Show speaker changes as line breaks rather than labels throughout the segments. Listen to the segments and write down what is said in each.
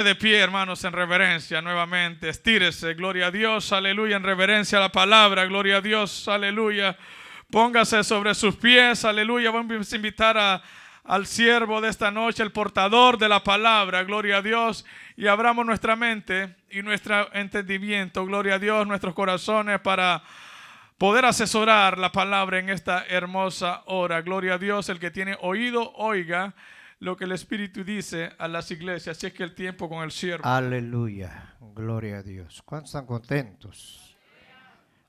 De pie, hermanos, en reverencia nuevamente. Estírese, gloria a Dios, aleluya, en reverencia a la palabra, gloria a Dios, aleluya. Póngase sobre sus pies, aleluya. Vamos a invitar al siervo de esta noche, el portador de la palabra, gloria a Dios. Y abramos nuestra mente y nuestro entendimiento, gloria a Dios, nuestros corazones para poder asesorar la palabra en esta hermosa hora. Gloria a Dios, el que tiene oído, oiga lo que el Espíritu dice a las iglesias. Así es que el tiempo con el siervo.
Aleluya, gloria a Dios. ¿Cuántos están contentos?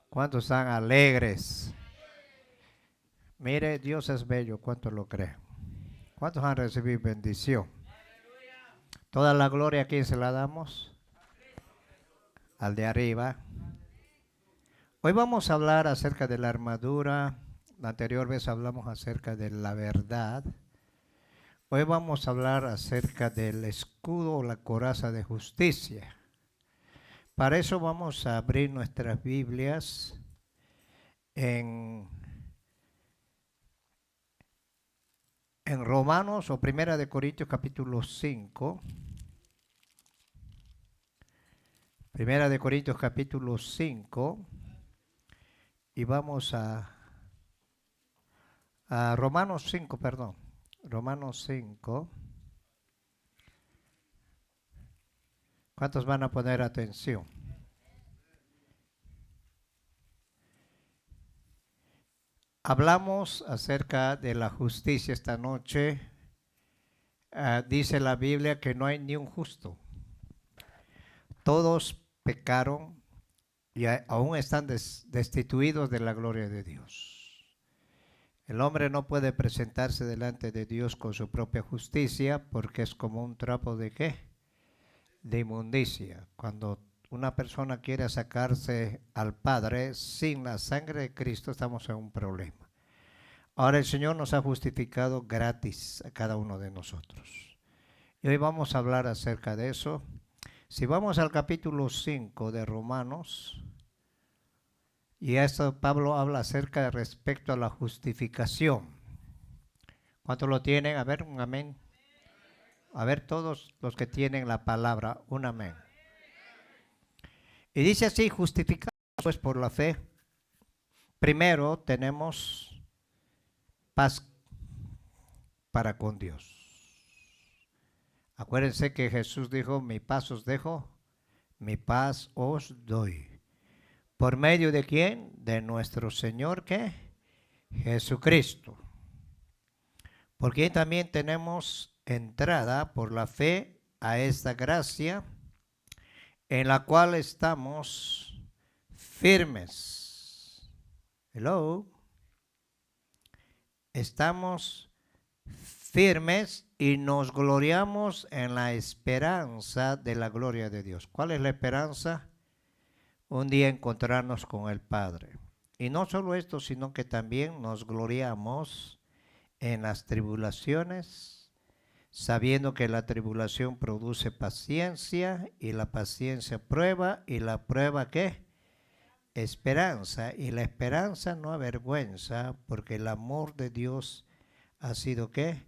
¿Cuántos están alegres? Mire, Dios es bello, ¿cuántos lo creen? ¿Cuántos han recibido bendición? Toda la gloria, ¿a quién se la damos? Al de arriba. Hoy vamos a hablar acerca de la armadura. La anterior vez hablamos acerca de la verdad. Hoy vamos a hablar acerca del escudo o la coraza de justicia. Para eso vamos a abrir nuestras Biblias en Romanos o Primera de Corintios capítulo 5. Primera de Corintios capítulo 5. Y vamos a Romanos 5, perdón. Romanos 5. ¿Cuántos van a poner atención? Hablamos acerca de la justicia esta noche. Dice la Biblia que no hay ni un justo. Todos pecaron y aún están destituidos de la gloria de Dios. El hombre no puede presentarse delante de Dios con su propia justicia porque es como un trapo de ¿qué? De inmundicia. Cuando una persona quiere sacarse al Padre sin la sangre de Cristo, estamos en un problema. Ahora el Señor nos ha justificado gratis a cada uno de nosotros. Y hoy vamos a hablar acerca de eso. Si vamos al capítulo 5 de Romanos, y esto Pablo habla acerca de respecto a la justificación. ¿Cuántos lo tienen? A ver, un amén. A ver, todos los que tienen la palabra, un amén. Y dice así, justificados pues por la fe. Primero tenemos paz para con Dios. Acuérdense que Jesús dijo, mi paz os dejo, mi paz os doy. ¿Por medio de quién? De nuestro Señor, ¿qué? Jesucristo. Porque también tenemos entrada por la fe a esta gracia en la cual estamos firmes. Hello. Estamos firmes y nos gloriamos en la esperanza de la gloria de Dios. ¿Cuál es la esperanza? Un día encontrarnos con el Padre. Y no solo esto, sino que también nos gloriamos en las tribulaciones, sabiendo que la tribulación produce paciencia, y la paciencia prueba, y la prueba ¿qué? Esperanza. Y la esperanza no avergüenza, porque el amor de Dios ha sido ¿qué?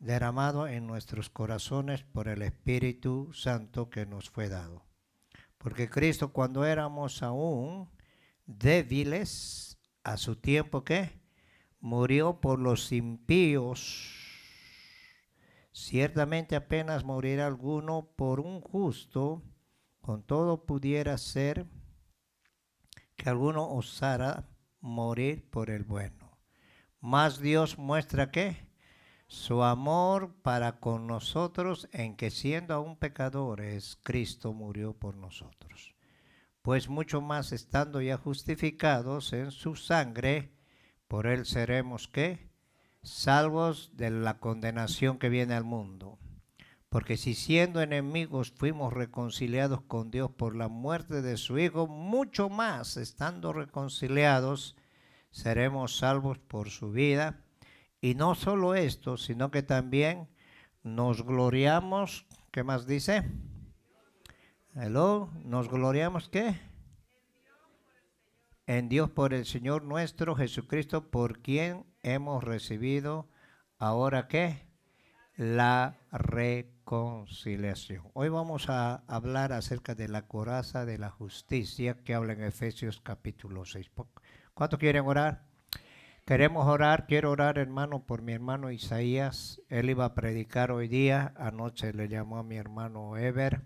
Derramado en nuestros corazones por el Espíritu Santo que nos fue dado. Porque Cristo, cuando éramos aún débiles, a su tiempo ¿qué? Murió por los impíos. Ciertamente apenas morirá alguno por un justo, con todo pudiera ser que alguno osara morir por el bueno. Mas Dios muestra ¿qué? Su amor para con nosotros en que siendo aún pecadores, Cristo murió por nosotros. Pues mucho más estando ya justificados en su sangre, por él seremos ¿qué? Salvos de la condenación que viene al mundo. Porque si siendo enemigos fuimos reconciliados con Dios por la muerte de su Hijo, mucho más estando reconciliados seremos salvos por su vida. Y no solo esto, sino que también nos gloriamos, ¿qué más dice? Hello, nos gloriamos ¿qué? En Dios por el Señor nuestro Jesucristo, por quien hemos recibido ahora ¿qué? la reconciliación. Hoy vamos a hablar acerca de la coraza de la justicia que habla en Efesios capítulo 6. ¿Cuántos quieren orar? Queremos orar, quiero orar, hermano, por mi hermano Isaías. Él iba a predicar hoy día. Anoche le llamó a mi hermano Ever,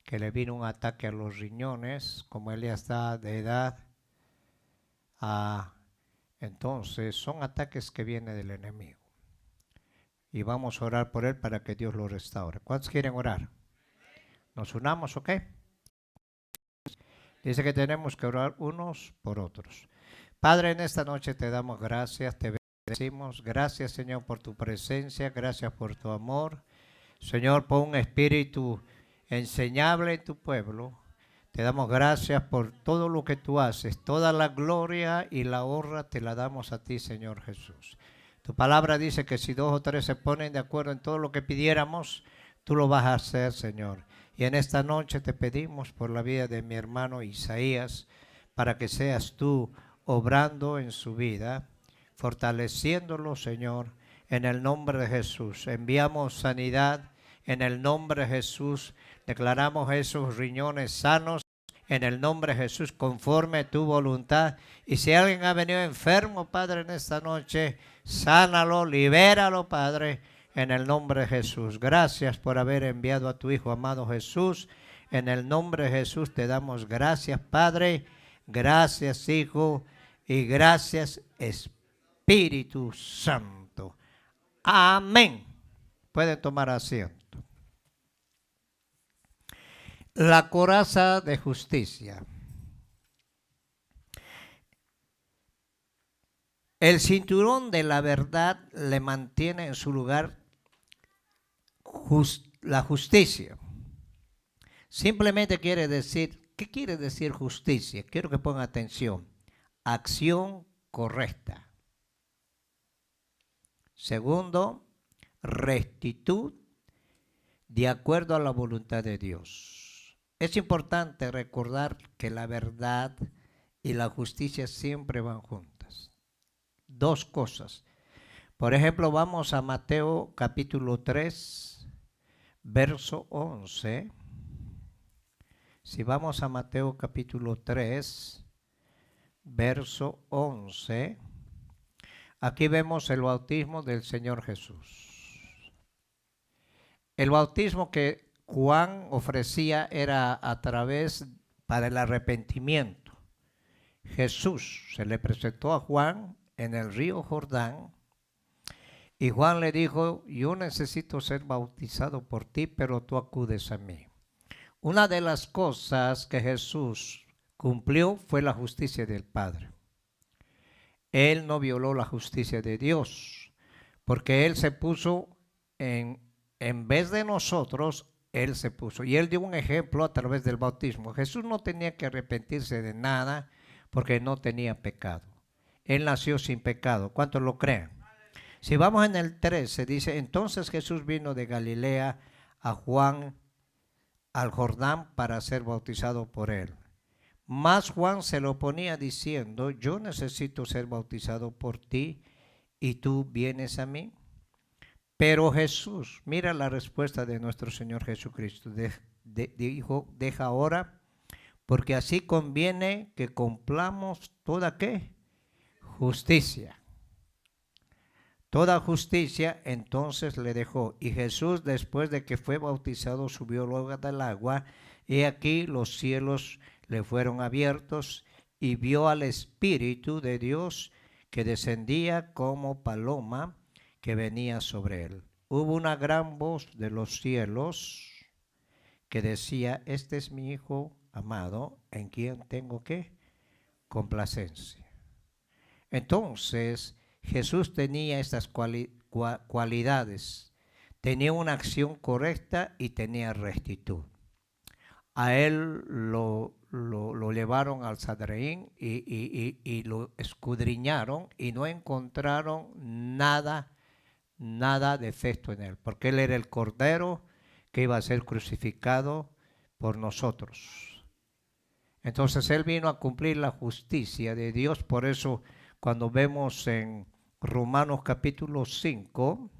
que le vino un ataque a los riñones. Como él ya está de edad, entonces son ataques que vienen del enemigo. Y vamos a orar por él para que Dios lo restaure. ¿Cuántos quieren orar? Nos unamos, ¿ok? Dice que tenemos que orar unos por otros. Padre, en esta noche te damos gracias, te bendecimos. Gracias, Señor, por tu presencia, gracias por tu amor. Señor, pon un espíritu enseñable en tu pueblo. Te damos gracias por todo lo que tú haces. Toda la gloria y la honra te la damos a ti, Señor Jesús. Tu palabra dice que si 2 o 3 se ponen de acuerdo en todo lo que pidiéramos, tú lo vas a hacer, Señor. Y en esta noche te pedimos por la vida de mi hermano Isaías, para que seas tú obrando en su vida, fortaleciéndolo, Señor, en el nombre de Jesús. Enviamos sanidad en el nombre de Jesús. Declaramos esos riñones sanos en el nombre de Jesús, conforme a tu voluntad. Y si alguien ha venido enfermo, Padre, en esta noche, sánalo, libéralo, Padre, en el nombre de Jesús. Gracias por haber enviado a tu Hijo amado Jesús. En el nombre de Jesús te damos gracias, Padre. Gracias, Hijo. Y gracias, Espíritu Santo. Amén. Pueden tomar asiento. La coraza de justicia. El cinturón de la verdad le mantiene en su lugar la justicia. Simplemente quiere decir, ¿qué quiere decir justicia? Quiero que pongan atención. Acción correcta. Segundo, rectitud de acuerdo a la voluntad de Dios. Es importante recordar que la verdad y la justicia siempre van juntas. 2 cosas. Por ejemplo, vamos a Mateo capítulo 3, verso 11. Si vamos a Mateo capítulo 3, verso 11, aquí vemos el bautismo del Señor Jesús. El bautismo que Juan ofrecía era a través para el arrepentimiento. Jesús se le presentó a Juan en el río Jordán y Juan le dijo: yo necesito ser bautizado por ti, pero tú acudes a mí. Una de las cosas que Jesús cumplió fue la justicia del Padre. Él no violó la justicia de Dios, porque Él se puso en vez de nosotros, Él se puso. Y Él dio un ejemplo a través del bautismo. Jesús no tenía que arrepentirse de nada porque no tenía pecado. Él nació sin pecado. ¿Cuántos lo creen? Si vamos en el 13, dice: entonces Jesús vino de Galilea a Juan al Jordán para ser bautizado por él. Mas Juan se lo oponía diciendo: yo necesito ser bautizado por ti y tú vienes a mí. Pero Jesús, mira la respuesta de nuestro Señor Jesucristo, dijo: deja ahora, porque así conviene que cumplamos toda ¿qué? Justicia. Toda justicia. Entonces le dejó. Y Jesús, después de que fue bautizado, subió luego del agua. Y aquí los cielos le fueron abiertos y vio al Espíritu de Dios que descendía como paloma, que venía sobre él. Hubo una gran voz de los cielos que decía: este es mi Hijo amado, en quien tengo ¿qué? Complacencia. Entonces Jesús tenía estas cualidades. Tenía una acción correcta y tenía rectitud. A él lo llevaron al Sanedrín y lo escudriñaron y no encontraron nada defecto en él, porque él era el Cordero que iba a ser crucificado por nosotros. Entonces él vino a cumplir la justicia de Dios. Por eso cuando vemos en Romanos capítulo 5,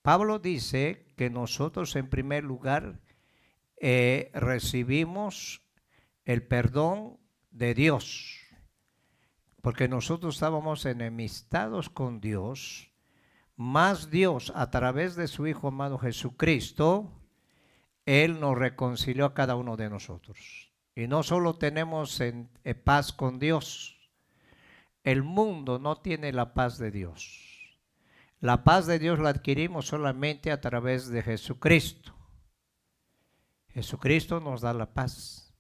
Pablo dice que nosotros en primer lugar recibimos el perdón de Dios, porque nosotros estábamos enemistados con Dios, más Dios a través de su Hijo amado Jesucristo, Él nos reconcilió a cada uno de nosotros. Y no solo tenemos paz con Dios, el mundo no tiene la paz de Dios. La paz de Dios la adquirimos solamente a través de Jesucristo. Jesucristo nos da la paz.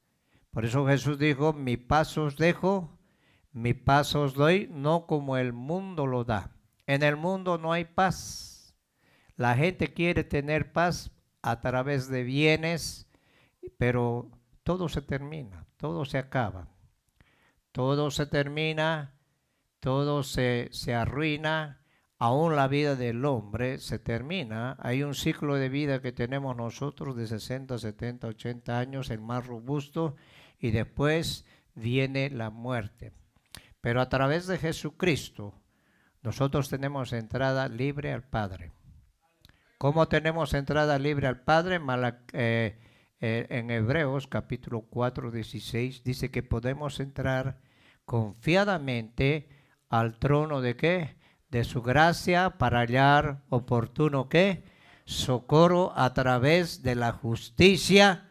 Por eso Jesús dijo, mi paz os dejo, mi paz os doy, no como el mundo lo da. En el mundo no hay paz. La gente quiere tener paz a través de bienes, pero todo se termina, todo se acaba. Todo se termina, todo se arruina. Aún la vida del hombre se termina. Hay un ciclo de vida que tenemos nosotros de 60, 70, 80 años, el más robusto, y después viene la muerte. Pero a través de Jesucristo, nosotros tenemos entrada libre al Padre. ¿Cómo tenemos entrada libre al Padre? En Hebreos capítulo 4, 16 dice que podemos entrar confiadamente al trono de ¿qué? De su gracia para hallar oportuno ¿qué? Socorro a través de la justicia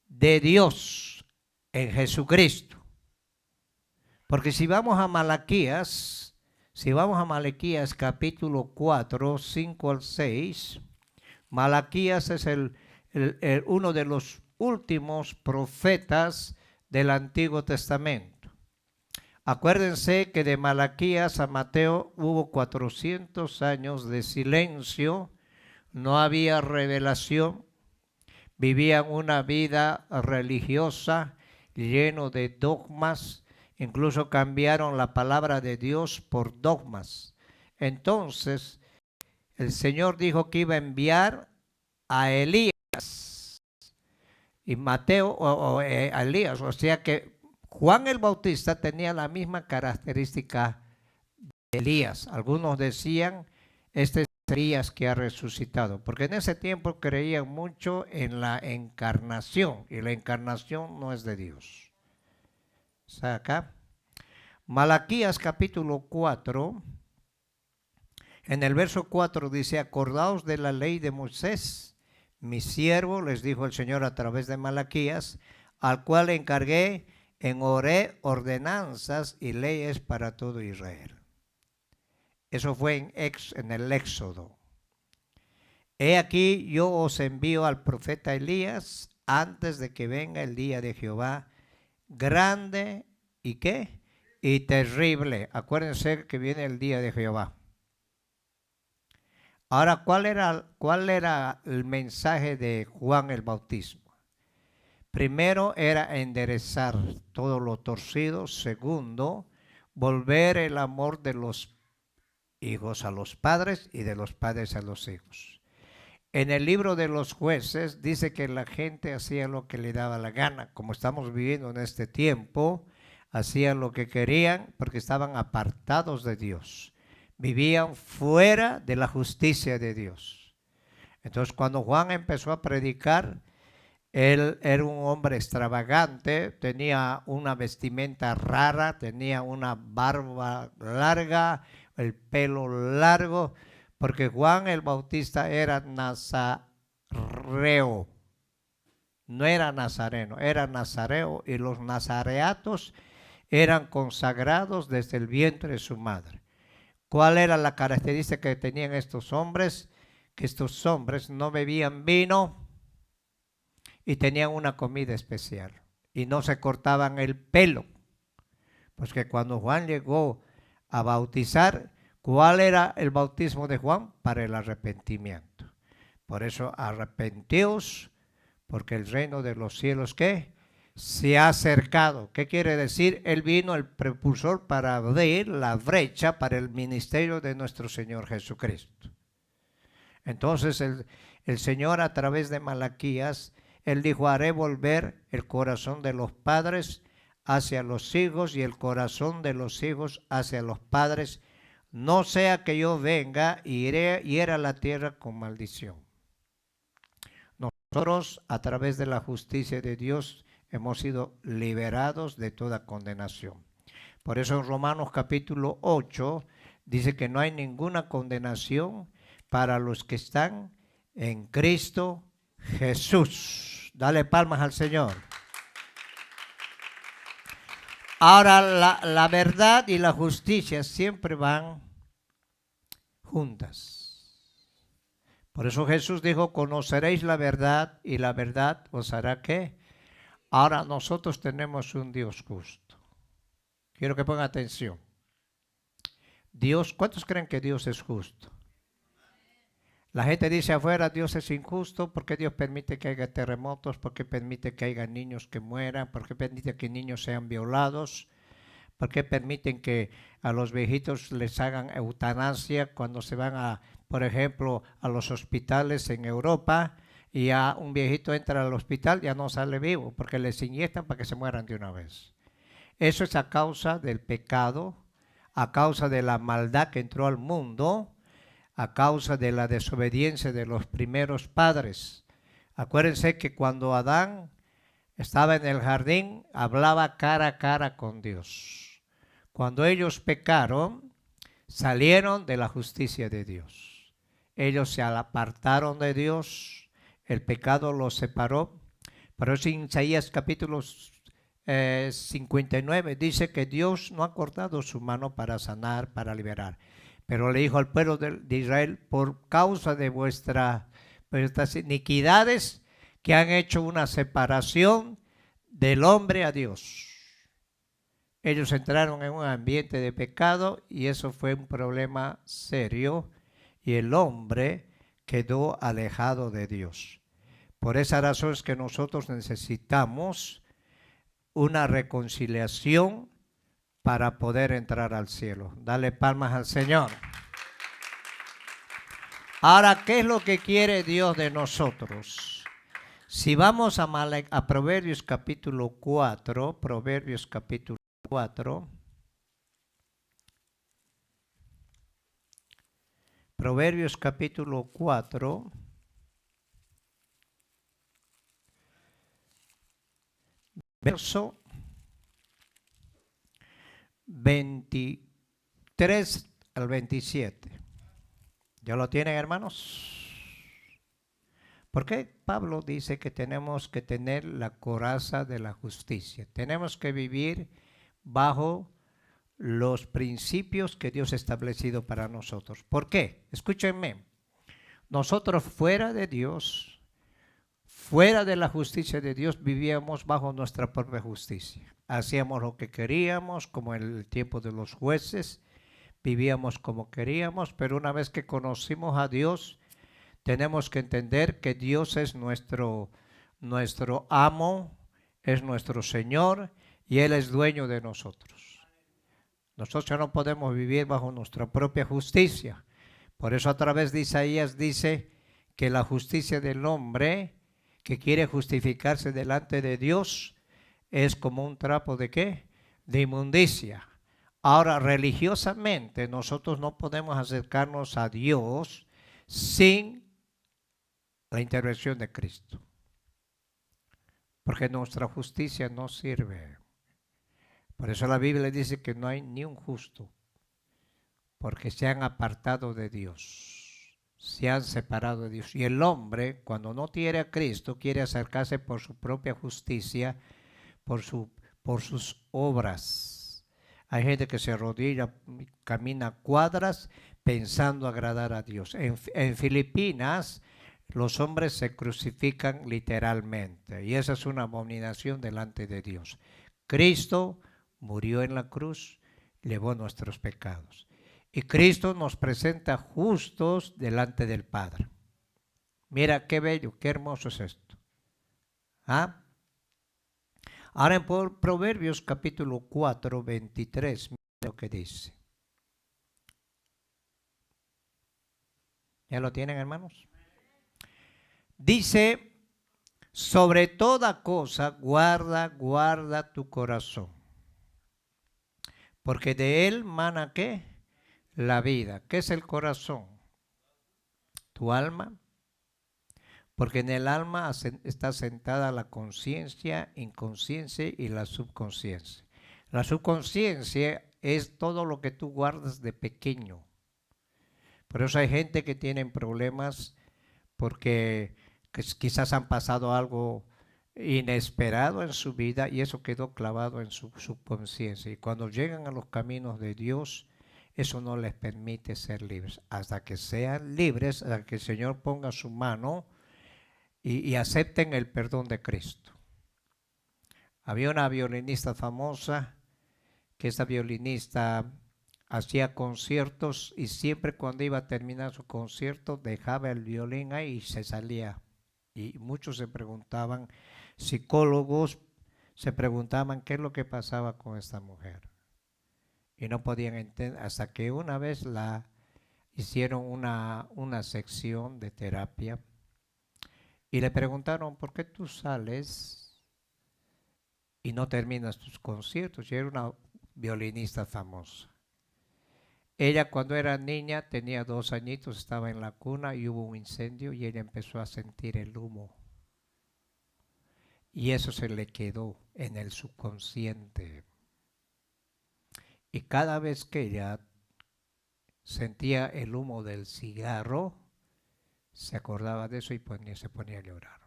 de Dios en Jesucristo. Porque si vamos a Malaquías capítulo 4, 5 al 6, Malaquías es uno de los últimos profetas del Antiguo Testamento. Acuérdense que de Malaquías a Mateo hubo 400 años de silencio, no había revelación, vivían una vida religiosa lleno de dogmas, incluso cambiaron la palabra de Dios por dogmas. Entonces, el Señor dijo que iba a enviar a Elías y Mateo a Elías, o sea que Juan el Bautista tenía la misma característica de Elías. Algunos decían, este es Elías que ha resucitado, porque en ese tiempo creían mucho en la encarnación, y la encarnación no es de Dios. ¿Está acá? Malaquías capítulo 4, en el verso 4 dice, acordaos de la ley de Moisés, mi siervo, les dijo el Señor a través de Malaquías, al cual encargué en ordenanzas y leyes para todo Israel. Eso fue en el Éxodo. He aquí yo os envío al profeta Elías antes de que venga el día de Jehová, grande y ¿qué? Y terrible. Acuérdense que viene el día de Jehová. Ahora, ¿cuál era el mensaje de Juan el Bautista? Primero era enderezar todo lo torcido. Segundo, volver el amor de los hijos a los padres y de los padres a los hijos. En el libro de los jueces dice que la gente hacía lo que le daba la gana. Como estamos viviendo en este tiempo, hacían lo que querían porque estaban apartados de Dios. Vivían fuera de la justicia de Dios. Entonces, cuando Juan empezó a predicar, él era un hombre extravagante, tenía una vestimenta rara, tenía una barba larga, el pelo largo, porque Juan el Bautista era nazareo, no era nazareno, era nazareo, y los nazareatos eran consagrados desde el vientre de su madre. ¿Cuál era la característica que tenían estos hombres? Que estos hombres no bebían vino y tenían una comida especial y no se cortaban el pelo. Pues que cuando Juan llegó a bautizar, ¿cuál era el bautismo de Juan? Para el arrepentimiento. Por eso arrepentíos, porque el reino de los cielos, ¿qué? Se ha acercado. ¿Qué quiere decir? Él vino, el propulsor, para abrir la brecha para el ministerio de nuestro Señor Jesucristo. Entonces el Señor, a través de Malaquías, Él dijo, haré volver el corazón de los padres hacia los hijos y el corazón de los hijos hacia los padres. no sea que yo venga y hiera la tierra con maldición. Nosotros, a través de la justicia de Dios, hemos sido liberados de toda condenación. Por eso en Romanos capítulo 8 dice que no hay ninguna condenación para los que están en Cristo Jesús. Dale palmas al Señor. Ahora, la verdad y la justicia siempre van juntas. Por eso Jesús dijo, conoceréis la verdad y la verdad os hará ¿qué? Ahora nosotros tenemos un Dios justo. Quiero que pongan atención. Dios, ¿cuántos creen que Dios es justo? La gente dice afuera, Dios es injusto, ¿por qué Dios permite que haya terremotos? ¿Por qué permite que haya niños que mueran? ¿Por qué permite que niños sean violados? ¿Por qué permiten que a los viejitos les hagan eutanasia cuando se van por ejemplo, a los hospitales en Europa y ya un viejito entra al hospital, ya no sale vivo porque les inyectan para que se mueran de una vez? Eso es a causa del pecado, a causa de la maldad que entró al mundo, a causa de la desobediencia de los primeros padres. Acuérdense que cuando Adán estaba en el jardín, hablaba cara a cara con Dios. Cuando ellos pecaron, salieron de la justicia de Dios. Ellos se apartaron de Dios, el pecado los separó. Por eso en Isaías capítulo 59 dice que Dios no ha cortado su mano para sanar, para liberar. Pero le dijo al pueblo de Israel, por causa de vuestras iniquidades que han hecho una separación del hombre a Dios. Ellos entraron en un ambiente de pecado y eso fue un problema serio y el hombre quedó alejado de Dios. Por esa razón es que nosotros necesitamos una reconciliación para poder entrar al cielo. Dale palmas al Señor. Ahora, ¿qué es lo que quiere Dios de nosotros? Si vamos a Proverbios capítulo 4, Proverbios capítulo 4, Proverbios capítulo 4, verso 23 al 27. ¿Ya lo tienen, hermanos? ¿Por qué Pablo dice que tenemos que tener la coraza de la justicia? Tenemos que vivir bajo los principios que Dios ha establecido para nosotros. ¿Por qué? Escúchenme. Nosotros fuera de Dios, fuera de la justicia de Dios, vivíamos bajo nuestra propia justicia. Hacíamos lo que queríamos, como en el tiempo de los jueces, vivíamos como queríamos, pero una vez que conocimos a Dios, tenemos que entender que Dios es nuestro amo, es nuestro Señor y Él es dueño de nosotros. Nosotros no podemos vivir bajo nuestra propia justicia. Por eso a través de Isaías dice que la justicia del hombre que quiere justificarse delante de Dios es como un trapo ¿de qué? De inmundicia. Ahora, religiosamente nosotros no podemos acercarnos a Dios sin la intervención de Cristo. Porque nuestra justicia no sirve. Por eso la Biblia dice que no hay ni un justo, porque se han apartado de Dios, se han separado de Dios. Y el hombre, cuando no tiene a Cristo, quiere acercarse por su propia justicia, por sus obras. Hay gente que se arrodilla, camina cuadras pensando agradar a Dios. En Filipinas, los hombres se crucifican literalmente y esa es una abominación delante de Dios. Cristo murió en la cruz, llevó nuestros pecados. Y Cristo nos presenta justos delante del Padre. Mira qué bello, qué hermoso es esto. ¿Ah? Ahora en Proverbios capítulo 4, 23, mira lo que dice. ¿Ya lo tienen, hermanos? Dice, sobre toda cosa guarda tu corazón, porque de él mana ¿qué? la vida. ¿Qué es el corazón? Tu alma. Porque en el alma está sentada la conciencia, inconsciencia y la subconsciencia. La subconsciencia es todo lo que tú guardas de pequeño. Por eso hay gente que tiene problemas porque quizás han pasado algo inesperado en su vida y eso quedó clavado en su subconsciencia. Y cuando llegan a los caminos de Dios, eso no les permite ser libres. Hasta que sean libres, hasta que el Señor ponga su mano y acepten el perdón de Cristo. Había una violinista famosa, que esta violinista hacía conciertos y siempre cuando iba a terminar su concierto dejaba el violín ahí y se salía. Y muchos se preguntaban, psicólogos se preguntaban qué es lo que pasaba con esta mujer. Y no podían entender hasta que una vez la hicieron una sección de terapia y le preguntaron, ¿por qué tú sales y no terminas tus conciertos? Y era una violinista famosa. Ella cuando era niña, tenía 2 añitos, estaba en la cuna y hubo un incendio y ella empezó a sentir el humo. Y eso se le quedó en el subconsciente. Y cada vez que ella sentía el humo del cigarro, se acordaba de eso y se ponía a llorar.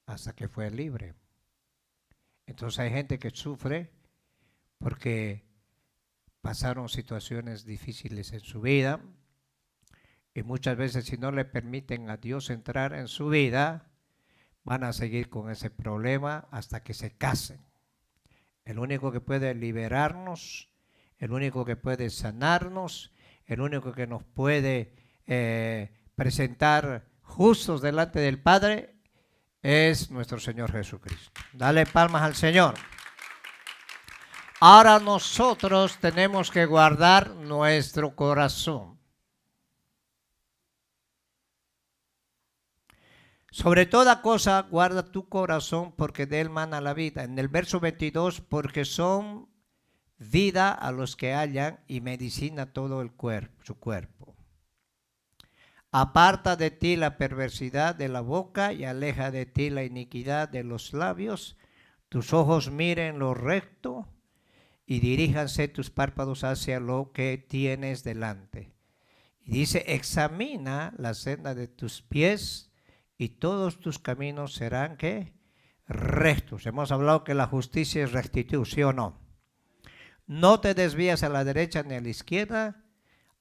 Hasta que fue libre. Entonces hay gente que sufre porque pasaron situaciones difíciles en su vida y muchas veces si no le permiten a Dios entrar en su vida, van a seguir con ese problema hasta que se casen. El único que puede liberarnos, el único que puede sanarnos, el único que nos puede presentar justos delante del Padre es nuestro Señor Jesucristo. Dale palmas al Señor. Ahora nosotros tenemos que guardar nuestro corazón. Sobre toda cosa guarda tu corazón porque de él mana la vida. En el verso 22, porque son vida a los que hallan y medicina todo el cuerpo, su cuerpo. Aparta de ti la perversidad de la boca y aleja de ti la iniquidad de los labios. Tus ojos miren lo recto y diríjanse tus párpados hacia lo que tienes delante. Y dice, examina la senda de tus pies y todos tus caminos serán, ¿qué? Rectos. Hemos hablado que la justicia es rectitud, ¿sí o no? No te desvías a la derecha ni a la izquierda,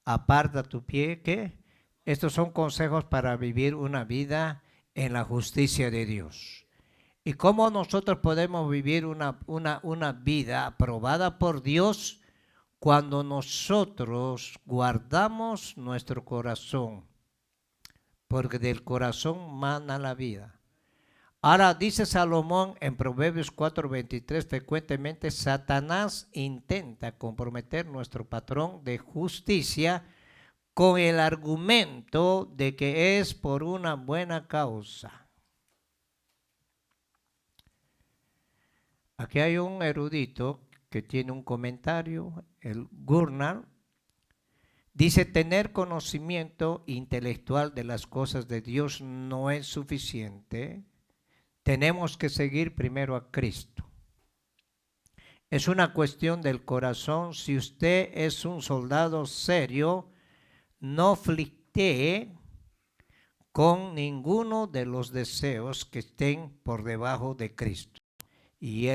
aparta tu pie, ¿qué? Estos son consejos para vivir una vida en la justicia de Dios. ¿Y cómo nosotros podemos vivir una vida aprobada por Dios? Cuando nosotros guardamos nuestro corazón, porque del corazón mana la vida. Ahora dice Salomón en Proverbios 4:23 frecuentemente, Satanás intenta comprometer nuestro patrón de justicia con el argumento de que es por una buena causa. Aquí hay un erudito que tiene un comentario, el Gurnall, dice, tener conocimiento intelectual de las cosas de Dios no es suficiente. Tenemos que seguir primero a Cristo. Es una cuestión del corazón. Si usted es un soldado serio, no flirtee con ninguno de los deseos que estén por debajo de Cristo. Y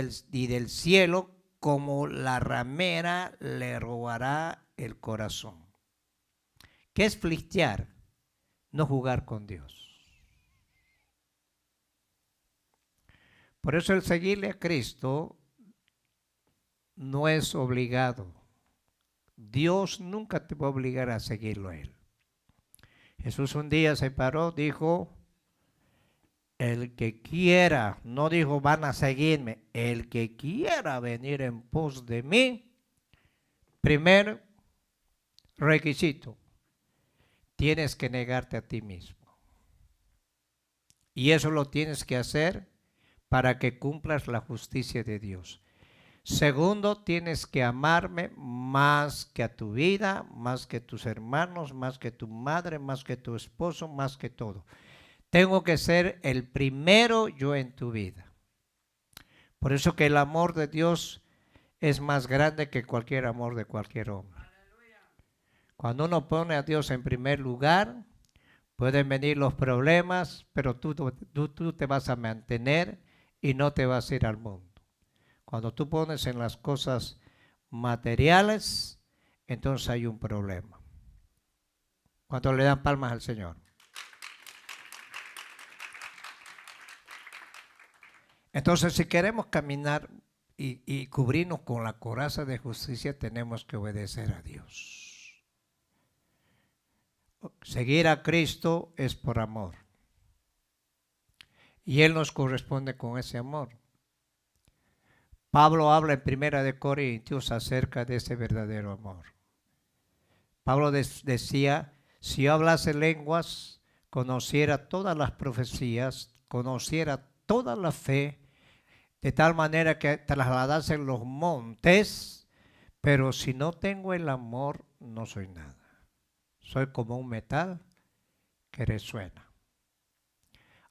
del cielo, como la ramera, le robará el corazón. ¿Qué es flirtear? No jugar con Dios. Por eso el seguirle a Cristo no es obligado. Dios nunca te va a obligar a seguirlo a Él. Jesús un día se paró, dijo, el que quiera, no dijo van a seguirme, el que quiera venir en pos de mí, primer requisito, tienes que negarte a ti mismo. Y eso lo tienes que hacer para que cumplas la justicia de Dios. Segundo, tienes que amarme más que a tu vida, más que tus hermanos, más que tu madre, más que tu esposo, más que todo. Tengo que ser el primero yo en tu vida. Por eso que el amor de Dios es más grande que cualquier amor de cualquier hombre. Cuando uno pone a Dios en primer lugar, pueden venir los problemas, pero tú te vas a mantener y no te vas a ir al mundo. Cuando tú pones en las cosas materiales, entonces hay un problema. ¿Cuánto le dan palmas al Señor? Entonces, si queremos caminar y cubrirnos con la coraza de justicia, tenemos que obedecer a Dios. Seguir a Cristo es por amor. Y Él nos corresponde con ese amor. Pablo habla en 1 Corintios acerca de ese verdadero amor. Pablo decía, si yo hablase lenguas, conociera todas las profecías, conociera toda la fe, de tal manera que trasladase los montes, pero si no tengo el amor, no soy nada. Soy como un metal que resuena.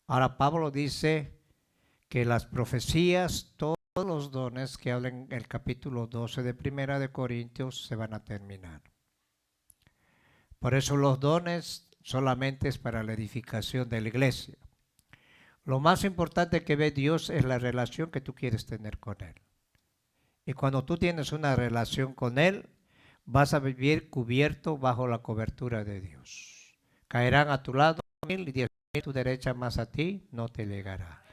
Ahora Pablo dice que las profecías, todos los dones que hablan en el capítulo 12 de 1 Corintios se van a terminar. Por eso los dones solamente es para la edificación de la iglesia. Lo más importante que ve Dios es la relación que tú quieres tener con Él. Y cuando tú tienes una relación con Él, vas a vivir cubierto bajo la cobertura de Dios. Caerán a tu lado 1000 y 10,000 a tu derecha, más a ti no te llegará.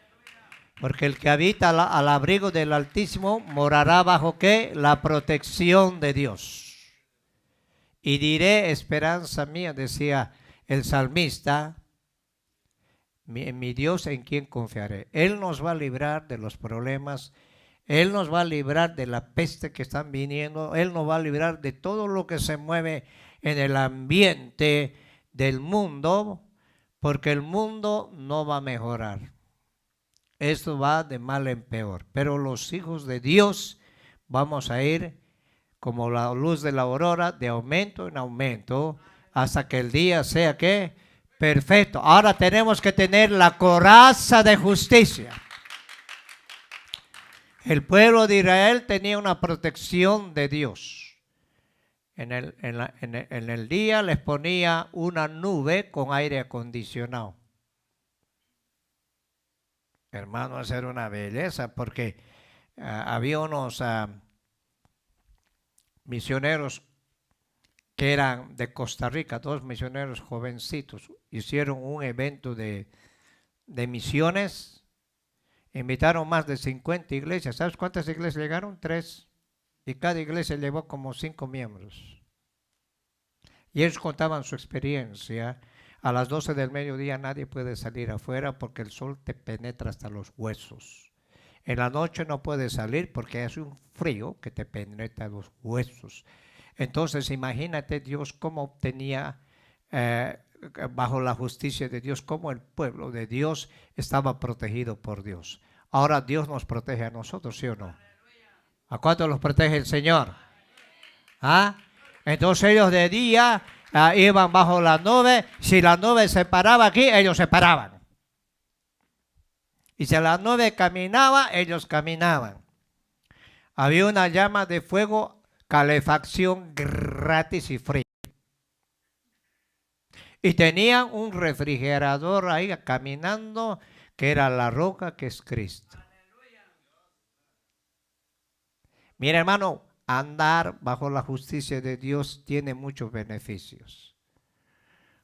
Porque el que habita al abrigo del Altísimo morará bajo ¿qué? La protección de Dios. Y diré, esperanza mía, decía el salmista, en mi Dios en quien confiaré. Él nos va a librar de los problemas, Él nos va a librar de la peste que están viniendo, Él nos va a librar de todo lo que se mueve en el ambiente del mundo, porque el mundo no va a mejorar. Esto va de mal en peor, pero los hijos de Dios vamos a ir como la luz de la aurora, de aumento en aumento, hasta que el día sea ¿qué? Perfecto. Ahora tenemos que tener la coraza de justicia. El pueblo de Israel tenía una protección de Dios. En el día les ponía una nube con aire acondicionado. Hermano, eso era una belleza porque había unos misioneros que eran de Costa Rica, 2 misioneros jovencitos, hicieron un evento de misiones, invitaron más de 50 iglesias. ¿Sabes cuántas iglesias llegaron? 3. Y cada iglesia llevó como 5 miembros. Y ellos contaban su experiencia. A las 12 del mediodía nadie puede salir afuera porque el sol te penetra hasta los huesos. En la noche no puedes salir porque hace un frío que te penetra los huesos. Entonces imagínate Dios cómo tenía, bajo la justicia de Dios, cómo el pueblo de Dios estaba protegido por Dios. Ahora Dios nos protege a nosotros, ¿sí o no? ¿A cuántos los protege el Señor? ¿Ah? Entonces ellos de día iban bajo la nube. Si la nube se paraba aquí, ellos se paraban. Y si la nube caminaba, ellos caminaban. Había una llama de fuego, calefacción gratis y fría. Y tenían un refrigerador ahí caminando, que era la roca que es Cristo. Mira, hermano, andar bajo la justicia de Dios tiene muchos beneficios.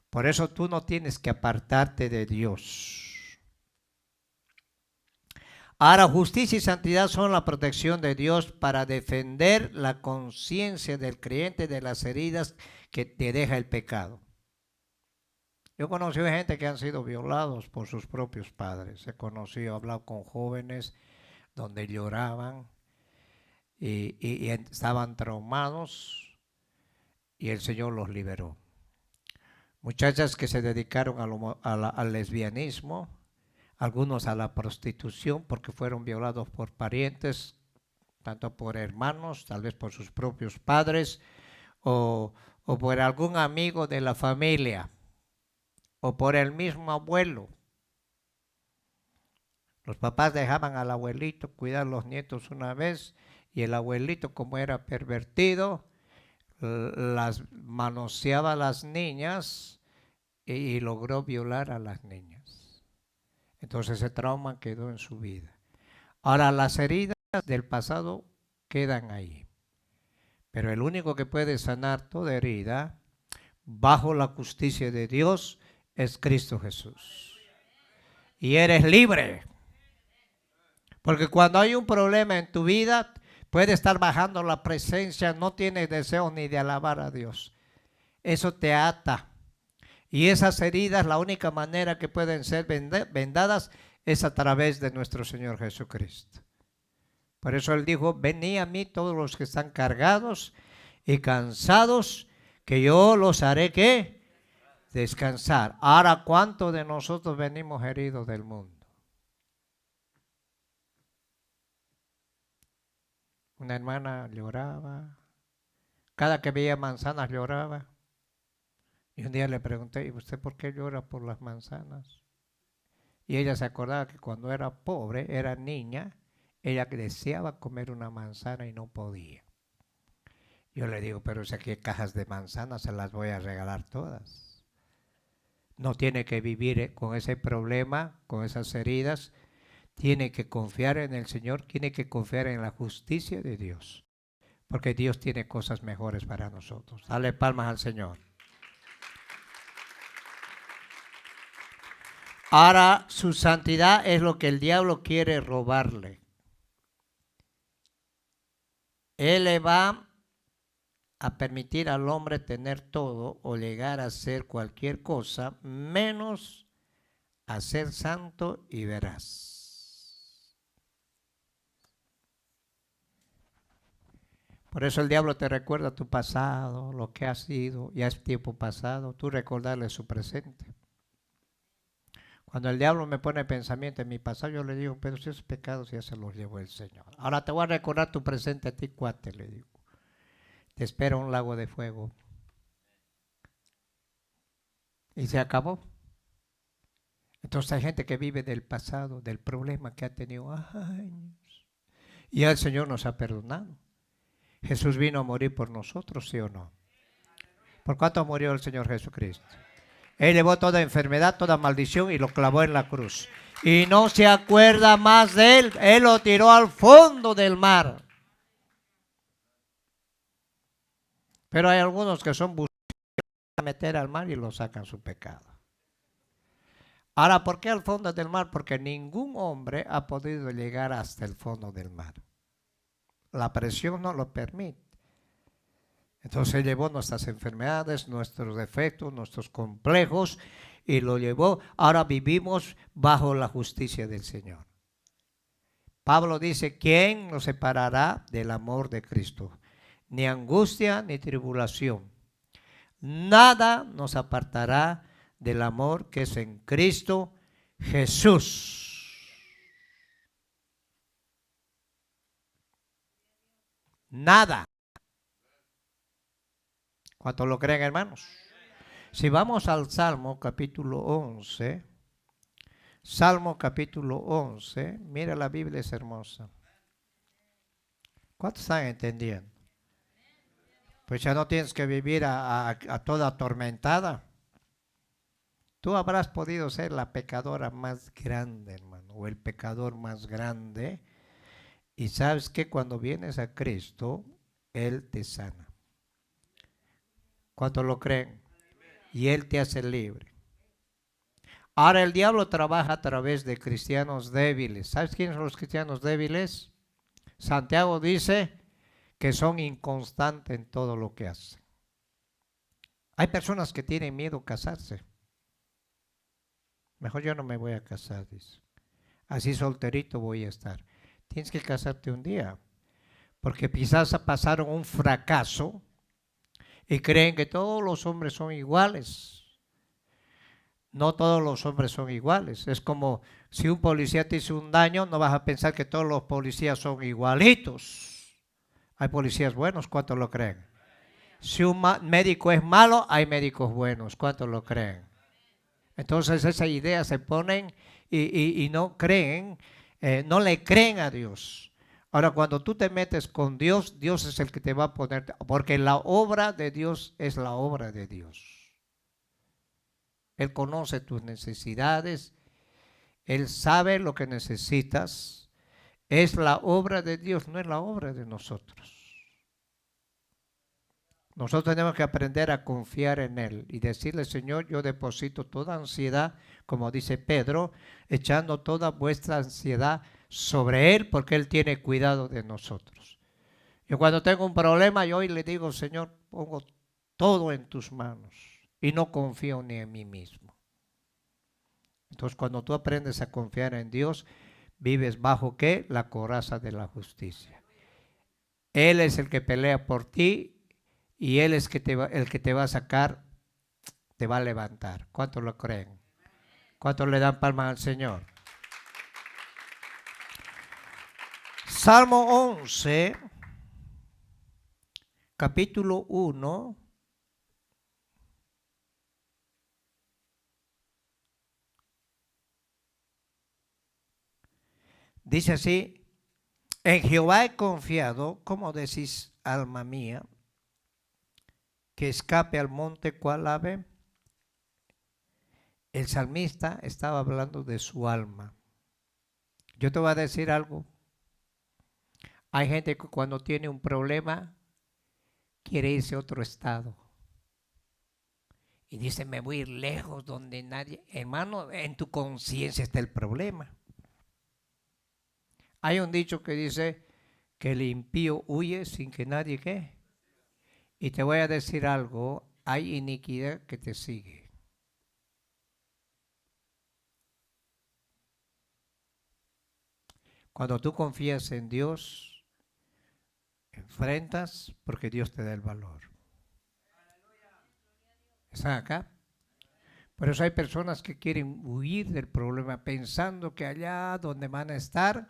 Por eso tú no tienes que apartarte de Dios. Ahora, justicia y santidad son la protección de Dios para defender la conciencia del creyente de las heridas que te deja el pecado. Yo conocí gente que han sido violados por sus propios padres. He conocido, he hablado con jóvenes donde lloraban y estaban traumados y el Señor los liberó. Muchachas que se dedicaron al lesbianismo, algunos a la prostitución porque fueron violados por parientes, tanto por hermanos, tal vez por sus propios padres, o por algún amigo de la familia, o por el mismo abuelo. Los papás dejaban al abuelito cuidar los nietos una vez, y el abuelito, como era pervertido, las manoseaba a las niñas y logró violar a las niñas. Entonces ese trauma quedó en su vida. Ahora las heridas del pasado quedan ahí. Pero el único que puede sanar toda herida bajo la justicia de Dios es Cristo Jesús. Y eres libre. Porque cuando hay un problema en tu vida, puede estar bajando la presencia, no tienes deseo ni de alabar a Dios. Eso te ata. Y esas heridas, la única manera que pueden ser vendadas es a través de nuestro Señor Jesucristo. Por eso Él dijo, venid a mí todos los que están cargados y cansados, que yo los haré, ¿qué? Descansar. Ahora, ¿cuántos de nosotros venimos heridos del mundo? Una hermana lloraba, cada que veía manzanas lloraba. Y un día le pregunté, ¿y usted por qué llora por las manzanas? Y ella se acordaba que cuando era pobre, era niña, ella deseaba comer una manzana y no podía. Yo le digo, pero si aquí hay cajas de manzanas, se las voy a regalar todas. No tiene que vivir con ese problema, con esas heridas. Tiene que confiar en el Señor, tiene que confiar en la justicia de Dios. Porque Dios tiene cosas mejores para nosotros. Dale palmas al Señor. Ahora, su santidad es lo que el diablo quiere robarle. Él le va a permitir al hombre tener todo o llegar a hacer cualquier cosa, menos a ser santo y veraz. Por eso el diablo te recuerda tu pasado, lo que has sido, ya es tiempo pasado, tú recordarle su presente. Cuando el diablo me pone pensamiento en mi pasado, yo le digo, pero si esos pecados ya se los llevó el Señor. Ahora te voy a recordar tu presente a ti, cuate, le digo. Te espera un lago de fuego. Y se acabó. Entonces hay gente que vive del pasado, del problema que ha tenido años. Y el Señor nos ha perdonado. Jesús vino a morir por nosotros, ¿sí o no? ¿Por cuánto murió el Señor Jesucristo? Él llevó toda enfermedad, toda maldición y lo clavó en la cruz. Y no se acuerda más de él. Él lo tiró al fondo del mar. Pero hay algunos que son buscados a meter al mar y lo sacan su pecado. Ahora, ¿por qué al fondo del mar? Porque ningún hombre ha podido llegar hasta el fondo del mar. La presión no lo permite. Entonces llevó nuestras enfermedades, nuestros defectos, nuestros complejos y lo llevó. Ahora vivimos bajo la justicia del Señor. Pablo dice, ¿quién nos separará del amor de Cristo? Ni angustia ni tribulación. Nada nos apartará del amor que es en Cristo Jesús. Nada. ¿Cuántos lo creen, hermanos? Si vamos al Salmo capítulo 11, Salmo capítulo 11, mira, la Biblia es hermosa. ¿Cuántos están entendiendo? Pues ya no tienes que vivir a toda atormentada. Tú habrás podido ser la pecadora más grande, hermano, o el pecador más grande. Y sabes que cuando vienes a Cristo, Él te sana. ¿Cuántos lo creen? Y Él te hace libre. Ahora el diablo trabaja a través de cristianos débiles. ¿Sabes quiénes son los cristianos débiles? Santiago dice que son inconstantes en todo lo que hacen. Hay personas que tienen miedo a casarse. Mejor yo no me voy a casar, dice. Así solterito voy a estar. Tienes que casarte un día, porque quizás pasaron un fracaso y creen que todos los hombres son iguales. No todos los hombres son iguales. Es como si un policía te hizo un daño, no vas a pensar que todos los policías son igualitos. Hay policías buenos, ¿cuántos lo creen? Si un médico es malo, hay médicos buenos, ¿cuántos lo creen? Entonces esas ideas se ponen y no creen, no le creen a Dios. Ahora, cuando tú te metes con Dios, Dios es el que te va a poner, porque la obra de Dios es la obra de Dios. Él conoce tus necesidades, Él sabe lo que necesitas. Es la obra de Dios, no es la obra de nosotros. Nosotros tenemos que aprender a confiar en Él y decirle, Señor, yo deposito toda ansiedad, como dice Pedro, echando toda vuestra ansiedad sobre Él, porque Él tiene cuidado de nosotros. Yo cuando tengo un problema, yo hoy le digo, Señor, pongo todo en tus manos y no confío ni en mí mismo. Entonces, cuando tú aprendes a confiar en Dios, vives bajo ¿qué? La coraza de la justicia. Él es el que pelea por ti. Y Él es el que te va a sacar, te va a levantar. ¿Cuántos lo creen? ¿Cuántos le dan palmas al Señor? Salmo 11, capítulo 1. Dice así, en Jehová he confiado, ¿cómo decís, alma mía? Que escape al monte cual ave. El salmista estaba hablando de su alma. Yo te voy a decir algo. Hay gente que cuando tiene un problema quiere irse a otro estado. Y dice, me voy a ir lejos donde nadie. Hermano, en tu conciencia está el problema. Hay un dicho que dice que el impío huye sin que nadie ¿qué? Y te voy a decir algo, hay iniquidad que te sigue. Cuando tú confías en Dios, enfrentas porque Dios te da el valor. ¿Están acá? Por eso hay personas que quieren huir del problema pensando que allá donde van a estar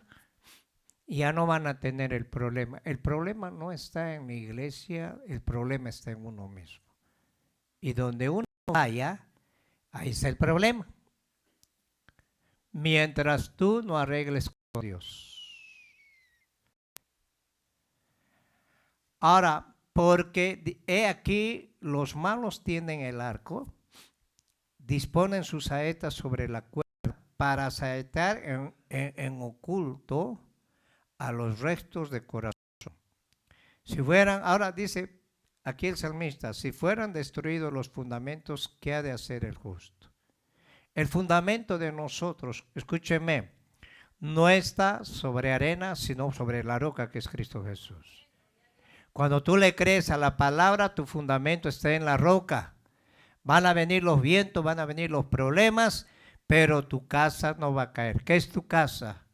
ya no van a tener el problema. El problema no está en la iglesia, el problema está en uno mismo. Y donde uno vaya, ahí está el problema. Mientras tú no arregles con Dios. Ahora, porque he aquí los malos tienen el arco, disponen sus saetas sobre la cuerda para saetar en oculto a los restos de corazón. Si fueran, ahora dice aquí el salmista, si fueran destruidos los fundamentos, ¿qué ha de hacer el justo? El fundamento de nosotros, escúcheme, no está sobre arena, sino sobre la roca que es Cristo Jesús. Cuando tú le crees a la palabra, tu fundamento está en la roca. Van a venir los vientos, van a venir los problemas, pero tu casa no va a caer. ¿Qué es tu casa?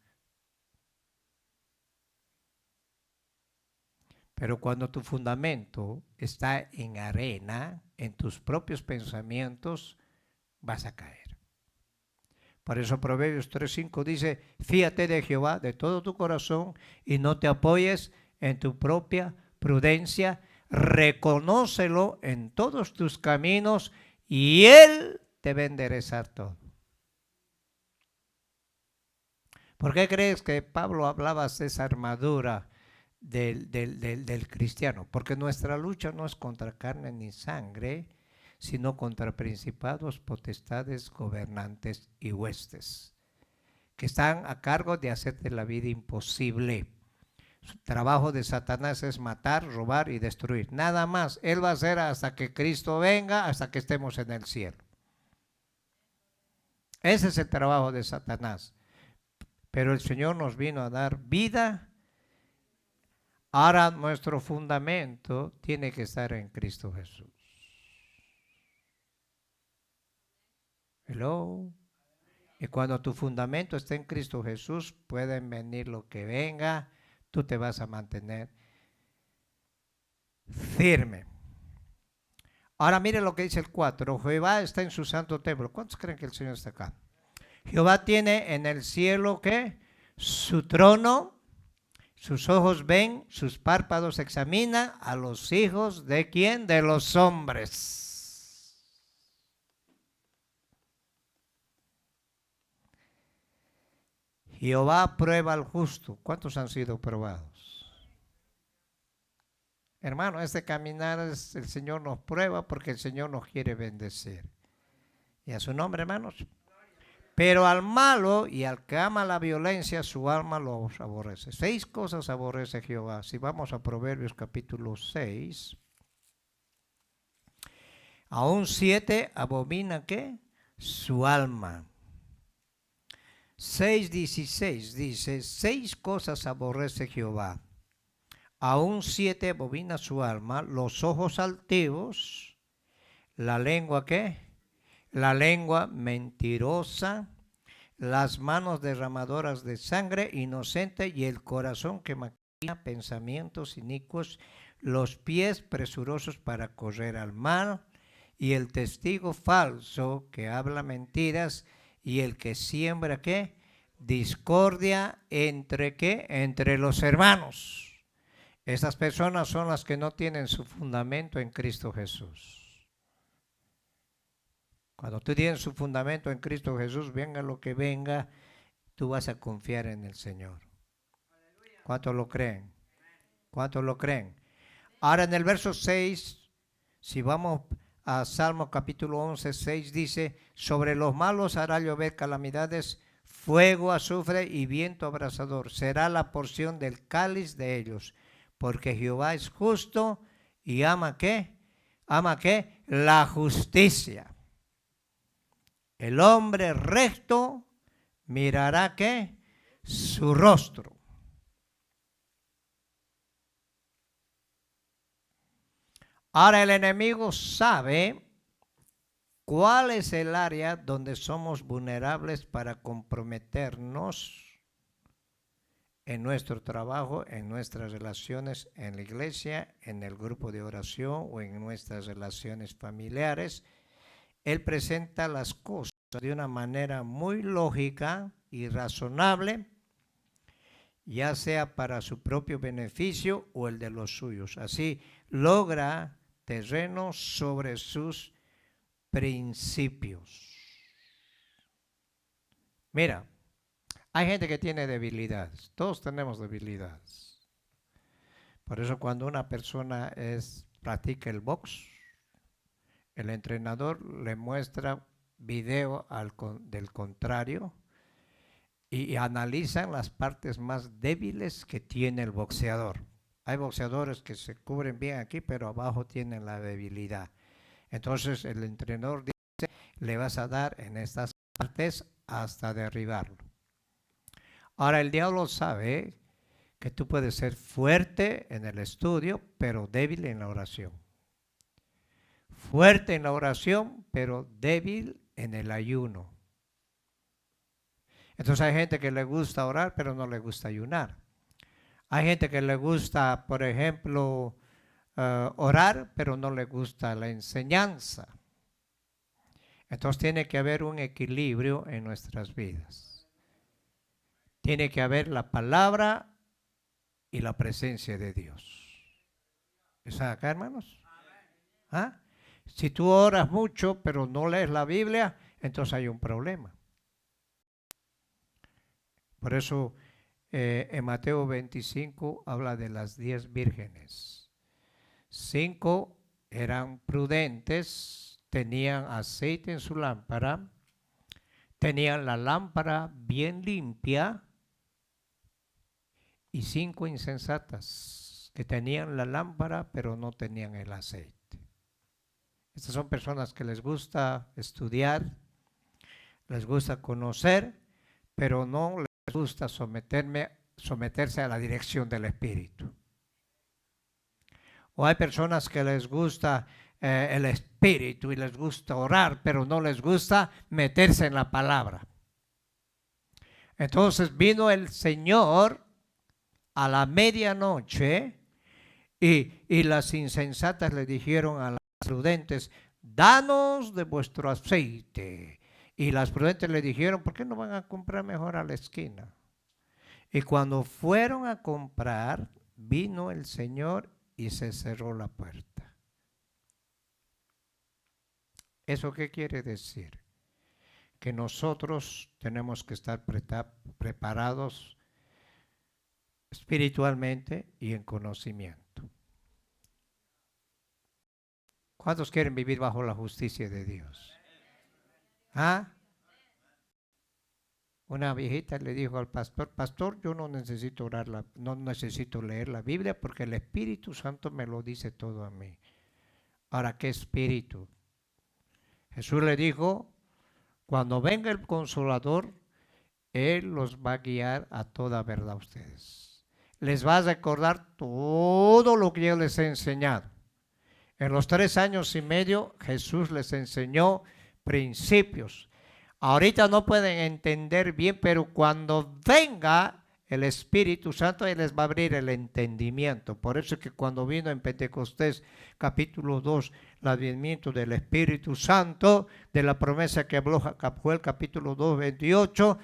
Pero cuando tu fundamento está en arena, en tus propios pensamientos, vas a caer. Por eso Proverbios 3:5 dice, fíate de Jehová de todo tu corazón y no te apoyes en tu propia prudencia, reconócelo en todos tus caminos y Él te va a enderezar todo. ¿Por qué crees que Pablo hablaba de esa armadura del cristiano? Porque nuestra lucha no es contra carne ni sangre, sino contra principados, potestades, gobernantes y huestes, que están a cargo de hacerte la vida imposible. El trabajo de Satanás es matar, robar y destruir. Nada más. Él va a hacer hasta que Cristo venga, hasta que estemos en el cielo. Ese es el trabajo de Satanás. Pero el Señor nos vino a dar vida. Ahora nuestro fundamento tiene que estar en Cristo Jesús. Hello. Y cuando tu fundamento está en Cristo Jesús, pueden venir lo que venga, tú te vas a mantener firme. Ahora mire lo que dice el 4. Jehová está en su santo templo. ¿Cuántos creen que el Señor está acá? Jehová tiene en el cielo ¿qué? Su trono Sus ojos ven, sus párpados examinan a los hijos de ¿quién? De los hombres. Jehová prueba al justo. ¿Cuántos han sido probados? Hermano, este caminar el Señor nos prueba porque el Señor nos quiere bendecir. Y a su nombre, hermanos. Pero al malo y al que ama la violencia, su alma los aborrece. 6 cosas aborrece Jehová. Si vamos a Proverbios capítulo 6, aún 7 abomina ¿qué? Su alma. 6:16 dice, 6 cosas aborrece Jehová. Aún 7 abomina su alma, los ojos altivos, la lengua ¿qué? La lengua mentirosa, las manos derramadoras de sangre inocente y el corazón que maquina pensamientos inicuos, los pies presurosos para correr al mal y el testigo falso que habla mentiras y el que siembra ¿qué? Discordia entre ¿qué? Entre los hermanos. Estas personas son las que no tienen su fundamento en Cristo Jesús. Cuando tú tienes su fundamento en Cristo Jesús, venga lo que venga, tú vas a confiar en el Señor. ¿Cuántos lo creen? ¿Cuántos lo creen? Ahora en el verso 6, si vamos a Salmo capítulo 11, 6 dice, sobre los malos hará llover calamidades, fuego, azufre y viento abrasador. Será la porción del cáliz de ellos, porque Jehová es justo y ama ¿qué? ¿Ama qué? La justicia. El hombre recto mirará ¿qué? Su rostro. Ahora el enemigo sabe cuál es el área donde somos vulnerables para comprometernos en nuestro trabajo, en nuestras relaciones en la iglesia, en el grupo de oración o en nuestras relaciones familiares. Él presenta las cosas de una manera muy lógica y razonable, ya sea para su propio beneficio o el de los suyos. Así logra terreno sobre sus principios. Mira, hay gente que tiene debilidades. Todos tenemos debilidades. Por eso cuando una persona practica el box, el entrenador le muestra video del contrario y analizan las partes más débiles que tiene el boxeador. Hay boxeadores que se cubren bien aquí, pero abajo tienen la debilidad. Entonces el entrenador dice, le vas a dar en estas partes hasta derribarlo. Ahora el diablo sabe que tú puedes ser fuerte en el estudio, pero débil en la oración. Fuerte en la oración, pero débil en el ayuno. Entonces hay gente que le gusta orar, pero no le gusta ayunar. Hay gente que le gusta, por ejemplo, orar, pero no le gusta la enseñanza. Entonces tiene que haber un equilibrio en nuestras vidas. Tiene que haber la palabra y la presencia de Dios. ¿Está acá, hermanos? ¿Ah? Si tú oras mucho, pero no lees la Biblia, entonces hay un problema. Por eso en Mateo 25 habla de las 10 vírgenes. 5 eran prudentes, tenían aceite en su lámpara, tenían la lámpara bien limpia, y 5 insensatas que tenían la lámpara pero no tenían el aceite. Estas son personas que les gusta estudiar, les gusta conocer, pero no les gusta someterse a la dirección del Espíritu. O hay personas que les gusta el Espíritu y les gusta orar, pero no les gusta meterse en la palabra. Entonces vino el Señor a la medianoche y las insensatas le dijeron a las prudentes, danos de vuestro aceite. Y las prudentes le dijeron, ¿por qué no van a comprar mejor a la esquina? Y cuando fueron a comprar, vino el Señor y se cerró la puerta. ¿Eso qué quiere decir? Que nosotros tenemos que estar preparados espiritualmente y en conocimiento. ¿Cuántos quieren vivir bajo la justicia de Dios? ¿Ah? Una viejita le dijo al pastor, pastor, yo no necesito no necesito leer la Biblia porque el Espíritu Santo me lo dice todo a mí. Ahora, ¿qué espíritu? Jesús le dijo, cuando venga el Consolador, Él los va a guiar a toda verdad a ustedes. Les va a recordar todo lo que yo les he enseñado. En los 3 años y medio, Jesús les enseñó principios. Ahorita no pueden entender bien, pero cuando venga el Espíritu Santo, Él les va a abrir el entendimiento. Por eso es que cuando vino en Pentecostés, capítulo 2, el advenimiento del Espíritu Santo, de la promesa que habló, fue el capítulo 2, 28,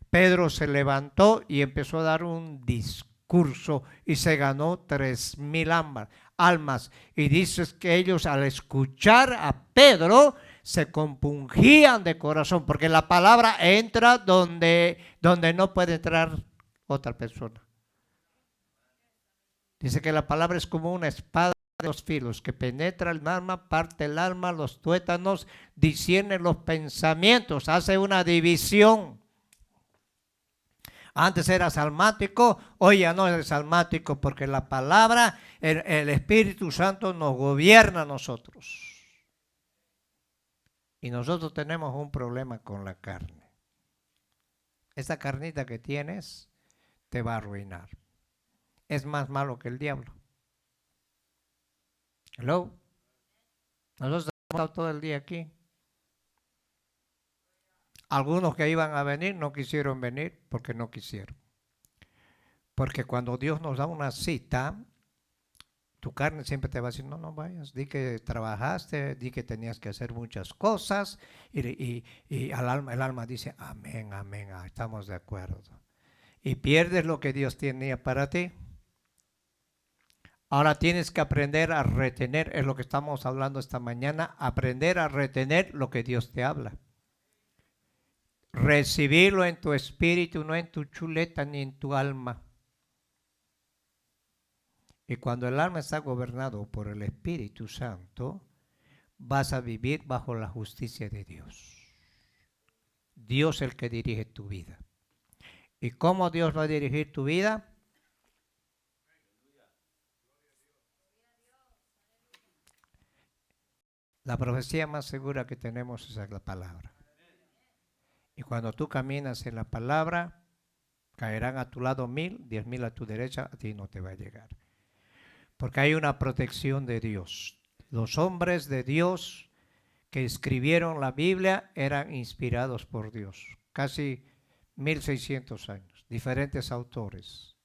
Pedro se levantó y empezó a dar un discurso y se ganó 3,000 almas. Y dices que ellos al escuchar a Pedro se compungían de corazón, porque la palabra entra donde no puede entrar otra persona. Dice que la palabra es como una espada de 2 filos que penetra el alma, parte el alma, los tuétanos, discierne los pensamientos, hace una división. Antes eras almático, hoy ya no eres almático, porque la palabra, el Espíritu Santo nos gobierna a nosotros. Y nosotros tenemos un problema con la carne. Esta carnita que tienes te va a arruinar. Es más malo que el diablo. Hello. Nosotros hemos estado todo el día aquí. Algunos que iban a venir no quisieron venir porque no quisieron. Porque cuando Dios nos da una cita, tu carne siempre te va a decir, no, no vayas, di que trabajaste, di que tenías que hacer muchas cosas, y el alma dice, amén, amén, estamos de acuerdo. Y pierdes lo que Dios tenía para ti. Ahora tienes que aprender a retener, es lo que estamos hablando esta mañana, aprender a retener lo que Dios te habla. Recibirlo en tu espíritu, no en tu chuleta ni en tu alma. Y cuando el alma está gobernado por el Espíritu Santo, vas a vivir bajo la justicia de Dios. Dios es el que dirige tu vida. ¿Y cómo Dios va a dirigir tu vida? La profecía más segura que tenemos es la palabra. Y cuando tú caminas en la palabra, caerán a tu lado 1,000, 10,000 a tu derecha, a ti no te va a llegar. Porque hay una protección de Dios. Los hombres de Dios que escribieron la Biblia eran inspirados por Dios. Casi 1,600 años, diferentes autores.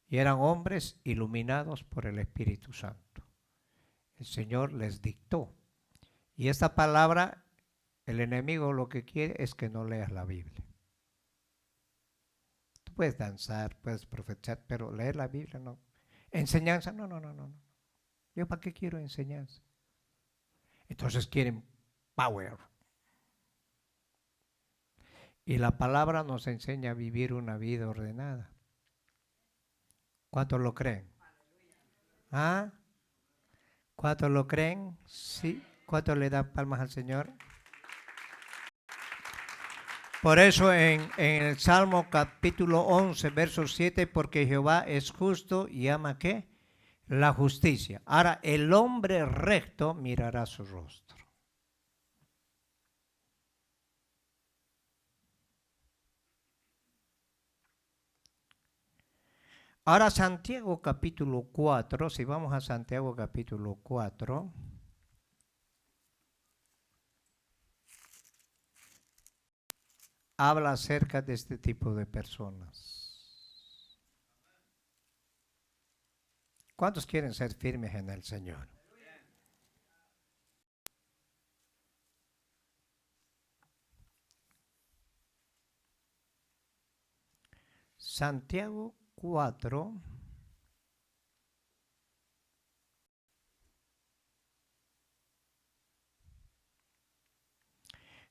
Y eran hombres iluminados por el Espíritu Santo. El Señor les dictó. Y esta palabra, el enemigo lo que quiere es que no leas la Biblia. Tú puedes danzar, puedes profetizar, pero leer la Biblia no. Enseñanza, no. ¿Yo para qué quiero enseñanza? Entonces quieren power. Y la palabra nos enseña a vivir una vida ordenada. ¿Cuántos lo creen? ¿Ah? ¿Cuántos lo creen? Sí. ¿Cuántos le dan palmas al Señor? Por eso en el Salmo capítulo 11, verso 7, porque Jehová es justo y ama ¿qué? La justicia. Ahora, el hombre recto mirará su rostro. Ahora Santiago capítulo 4, si vamos a Santiago capítulo 4, habla acerca de este tipo de personas. ¿Cuántos quieren ser firmes en el Señor? Santiago 4.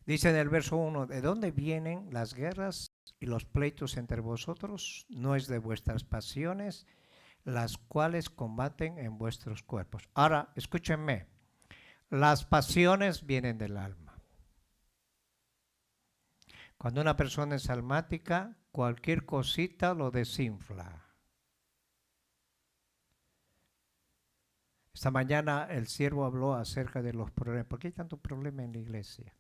Dice en el verso 1, ¿de dónde vienen las guerras y los pleitos entre vosotros? No es de vuestras pasiones, las cuales combaten en vuestros cuerpos. Ahora, escúchenme, las pasiones vienen del alma. Cuando una persona es almática, cualquier cosita lo desinfla. Esta mañana el siervo habló acerca de los problemas. ¿Por qué hay tanto problema en la iglesia?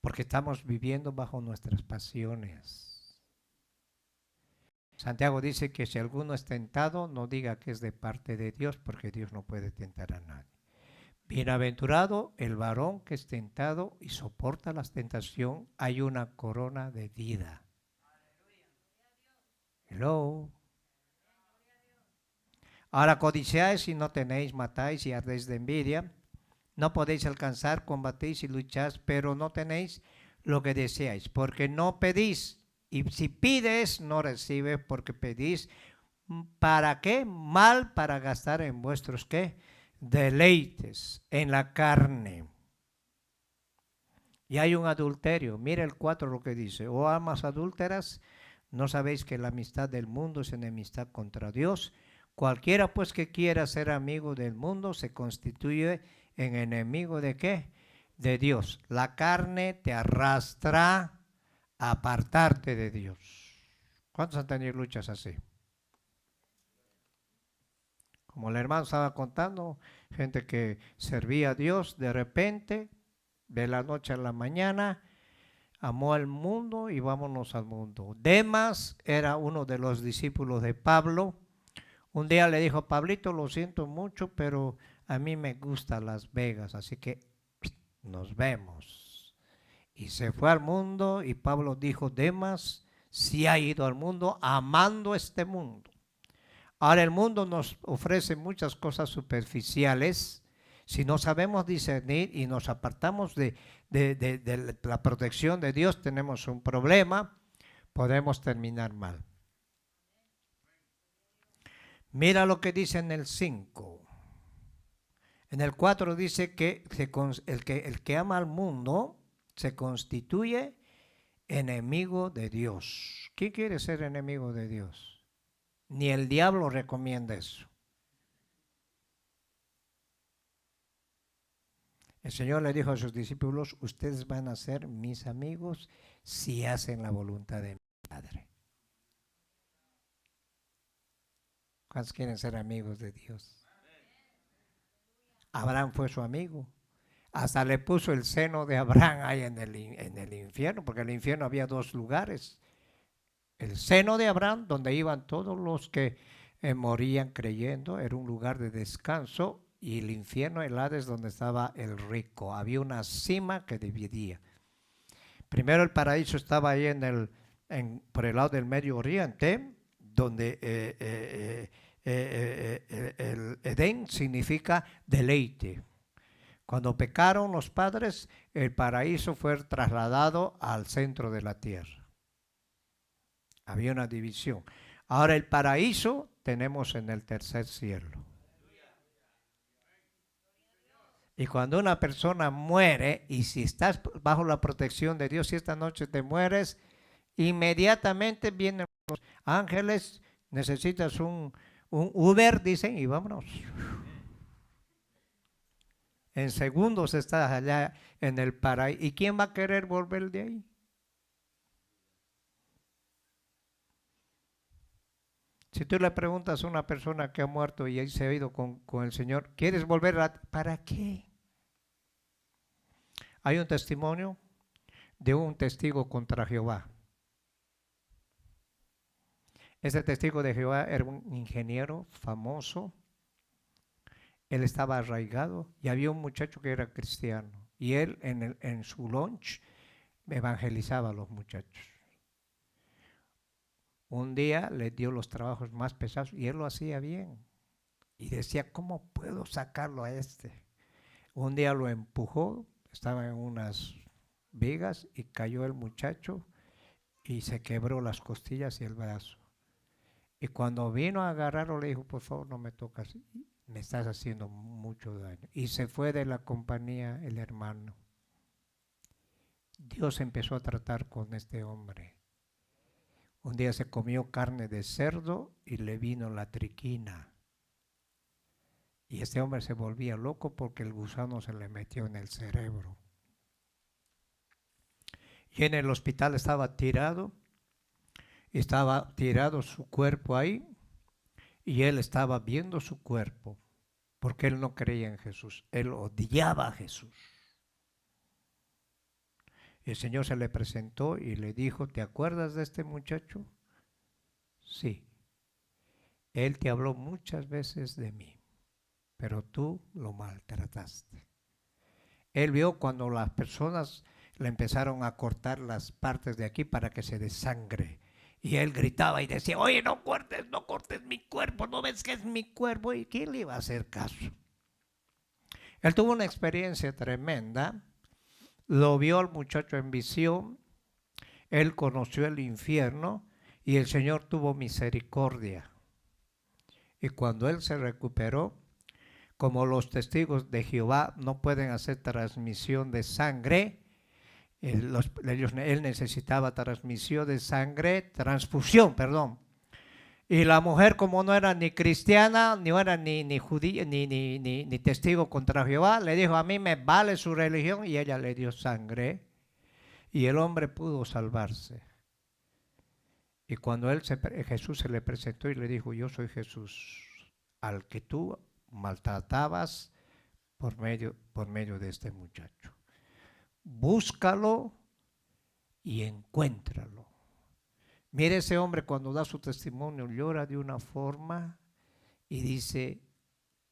Porque estamos viviendo bajo nuestras pasiones. Santiago dice que si alguno es tentado, no diga que es de parte de Dios, porque Dios no puede tentar a nadie. Bienaventurado el varón que es tentado y soporta la tentación, hay una corona de vida. Hello. Ahora codiciáis y no tenéis, matáis y ardéis de envidia. No podéis alcanzar, combatís y lucháis, pero no tenéis lo que deseáis, porque no pedís. Y si pides, no recibes, porque pedís. ¿Para qué? Mal para gastar en vuestros, ¿qué? Deleites, en la carne. Y hay un adulterio. Mira el 4 lo que dice. Oh almas adúlteras, ¿no sabéis que la amistad del mundo es enemistad contra Dios? Cualquiera pues que quiera ser amigo del mundo se constituye en enemigo ¿de qué? De Dios. La carne te arrastra a apartarte de Dios. ¿Cuántos han tenido luchas así? Como el hermano estaba contando, gente que servía a Dios, de repente, de la noche a la mañana, amó al mundo y vámonos al mundo. Demas era uno de los discípulos de Pablo. Un día le dijo, Pablito, lo siento mucho, pero a mí me gusta Las Vegas, así que nos vemos. Y se fue al mundo y Pablo dijo, Demas sí ha ido al mundo amando este mundo. Ahora el mundo nos ofrece muchas cosas superficiales. Si no sabemos discernir y nos apartamos de la protección de Dios, tenemos un problema, podemos terminar mal. Mira lo que dice en el 5. En el 4 dice que el que ama al mundo se constituye enemigo de Dios. ¿Quién quiere ser enemigo de Dios? Ni el diablo recomienda eso. El Señor le dijo a sus discípulos, ustedes van a ser mis amigos si hacen la voluntad de mi Padre. ¿Cuántos quieren ser amigos de Dios? Abraham fue su amigo. Hasta le puso el seno de Abraham ahí en el infierno, porque en el infierno había dos lugares. El seno de Abraham, donde iban todos los que morían creyendo, era un lugar de descanso, y el infierno, el Hades, donde estaba el rico. Había una cima que dividía. Primero el paraíso estaba ahí por el lado del Medio Oriente, donde el Edén significa deleite. Cuando pecaron los padres, el paraíso fue trasladado al centro de la tierra. Había una división. Ahora el paraíso tenemos en el tercer cielo. Y cuando una persona muere, y si estás bajo la protección de Dios, si esta noche te mueres, inmediatamente vienen los ángeles, necesitas un Uber, dicen, y vámonos. En segundos estás allá en el paraíso. ¿Y quién va a querer volver de ahí? Si tú le preguntas a una persona que ha muerto y se ha ido con el Señor, ¿quieres volver para qué? Hay un testimonio de un testigo contra Jehová. Ese testigo de Jehová era un ingeniero famoso. Él estaba arraigado y había un muchacho que era cristiano. Y él en su lunch evangelizaba a los muchachos. Un día le dio los trabajos más pesados y él lo hacía bien. Y decía, ¿cómo puedo sacarlo a este? Un día lo empujó, estaba en unas vigas y cayó el muchacho y se quebró las costillas y el brazo. Y cuando vino a agarrarlo le dijo, por favor no me tocas, me estás haciendo mucho daño. Y se fue de la compañía el hermano. Dios empezó a tratar con este hombre. Un día se comió carne de cerdo y le vino la triquina. Y este hombre se volvía loco porque el gusano se le metió en el cerebro. Y en el hospital estaba tirado su cuerpo ahí, y él estaba viendo su cuerpo, porque él no creía en Jesús, él odiaba a Jesús. Y el Señor se le presentó y le dijo, ¿te acuerdas de este muchacho? Sí. Él te habló muchas veces de mí, pero tú lo maltrataste. Él vio cuando las personas le empezaron a cortar las partes de aquí para que se desangre. Y él gritaba y decía, oye, no cortes mi cuerpo, ¿no ves que es mi cuerpo? ¿Y quién le iba a hacer caso? Él tuvo una experiencia tremenda, lo vio al muchacho en visión, él conoció el infierno y el Señor tuvo misericordia. Y cuando él se recuperó, como los testigos de Jehová no pueden hacer transmisión de sangre, él necesitaba transmisión de sangre, transfusión, perdón. Y la mujer, como no era ni cristiana, ni era ni judía, ni testigo contra Jehová, le dijo, a mí me vale su religión, y ella le dio sangre. Y el hombre pudo salvarse. Y cuando Jesús se le presentó y le dijo, yo soy Jesús, al que tú maltratabas por medio de este muchacho. Búscalo y encuéntralo. Mire, ese hombre cuando da su testimonio llora de una forma y dice,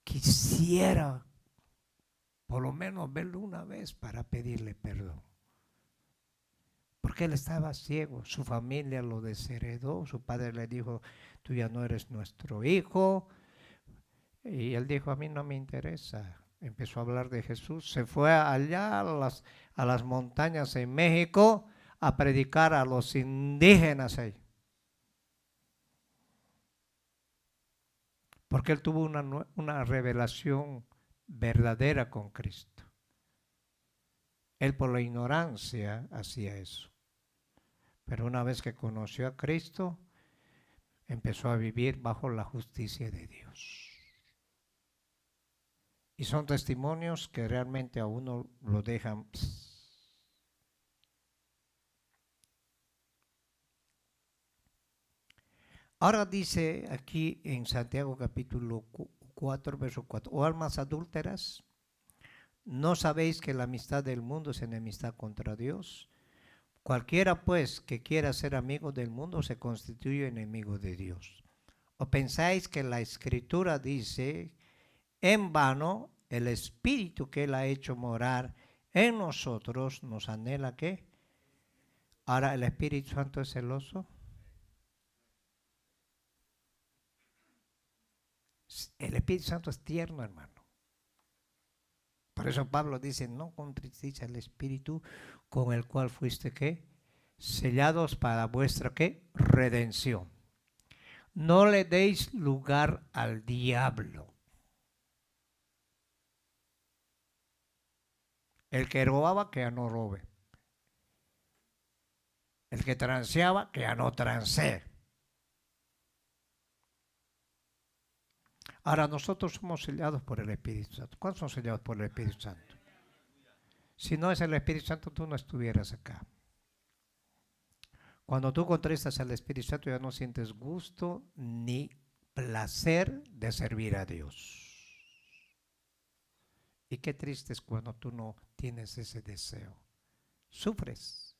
quisiera por lo menos verlo una vez para pedirle perdón. Porque él estaba ciego, su familia lo desheredó, su padre le dijo, tú ya no eres nuestro hijo. Y él dijo, a mí no me interesa. Empezó a hablar de Jesús, se fue allá a las montañas en México a predicar a los indígenas ahí. Porque él tuvo una revelación verdadera con Cristo. Él por la ignorancia hacía eso. Pero una vez que conoció a Cristo, empezó a vivir bajo la justicia de Dios. Y son testimonios que realmente a uno lo dejan. Ahora dice aquí en Santiago capítulo 4, verso 4, oh almas adúlteras, ¿no sabéis que la amistad del mundo es enemistad contra Dios? Cualquiera pues que quiera ser amigo del mundo se constituye enemigo de Dios. ¿O pensáis que la Escritura dice, en vano el Espíritu que Él ha hecho morar en nosotros nos anhela qué? Ahora, ¿el Espíritu Santo es celoso? El Espíritu Santo es tierno, hermano. Por eso Pablo dice, no contristéis al Espíritu con el cual fuiste ¿qué? Sellados para vuestra ¿qué? Redención. No le deis lugar al diablo. El que robaba, que ya no robe. El que transeaba, que ya no transee. Ahora, nosotros somos sellados por el Espíritu Santo. ¿Cuántos son sellados por el Espíritu Santo? Si no es el Espíritu Santo, tú no estuvieras acá. Cuando tú contristas al Espíritu Santo, ya no sientes gusto ni placer de servir a Dios. Y qué triste es cuando tú no tienes ese deseo. Sufres.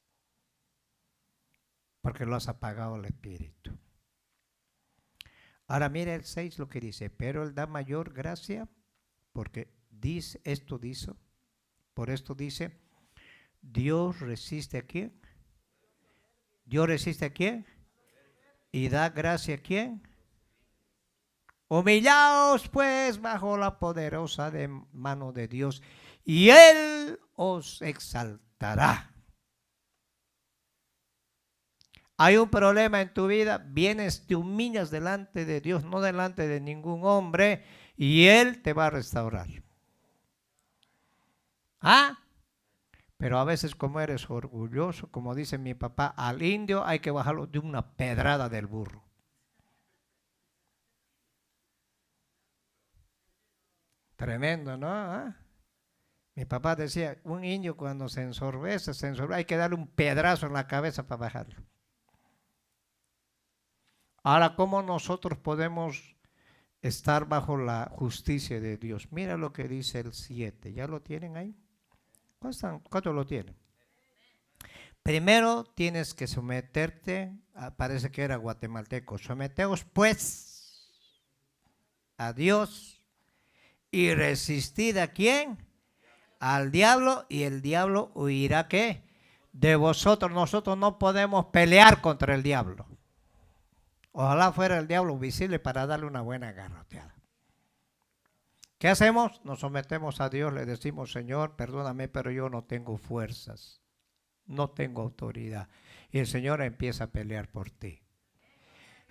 Porque lo has apagado al Espíritu. Ahora mira el 6 lo que dice. Pero Él da mayor gracia porque por esto dice, Dios resiste a quién. Dios resiste a quién. Y da gracia a quién. Humillaos pues bajo la poderosa mano de Dios y Él os exaltará. Hay un problema en tu vida, vienes, te humillas delante de Dios, no delante de ningún hombre, y Él te va a restaurar. ¿Ah? Pero a veces como eres orgulloso, como dice mi papá, al indio hay que bajarlo de una pedrada del burro. Tremendo, ¿no? ¿Ah? Mi papá decía, un indio cuando se ensorbece, hay que darle un pedrazo en la cabeza para bajarlo. Ahora, ¿cómo nosotros podemos estar bajo la justicia de Dios? Mira lo que dice el 7. ¿Ya lo tienen ahí? ¿Cuánto lo tienen? Primero tienes que someterte, parece que era guatemalteco, someteos pues a Dios y resistid ¿a quién? Al diablo, y el diablo huirá ¿qué? De vosotros. Nosotros no podemos pelear contra el diablo. Ojalá fuera el diablo visible para darle una buena garroteada. ¿Qué hacemos? Nos sometemos a Dios, le decimos, Señor, perdóname, pero yo no tengo fuerzas, no tengo autoridad. Y el Señor empieza a pelear por ti.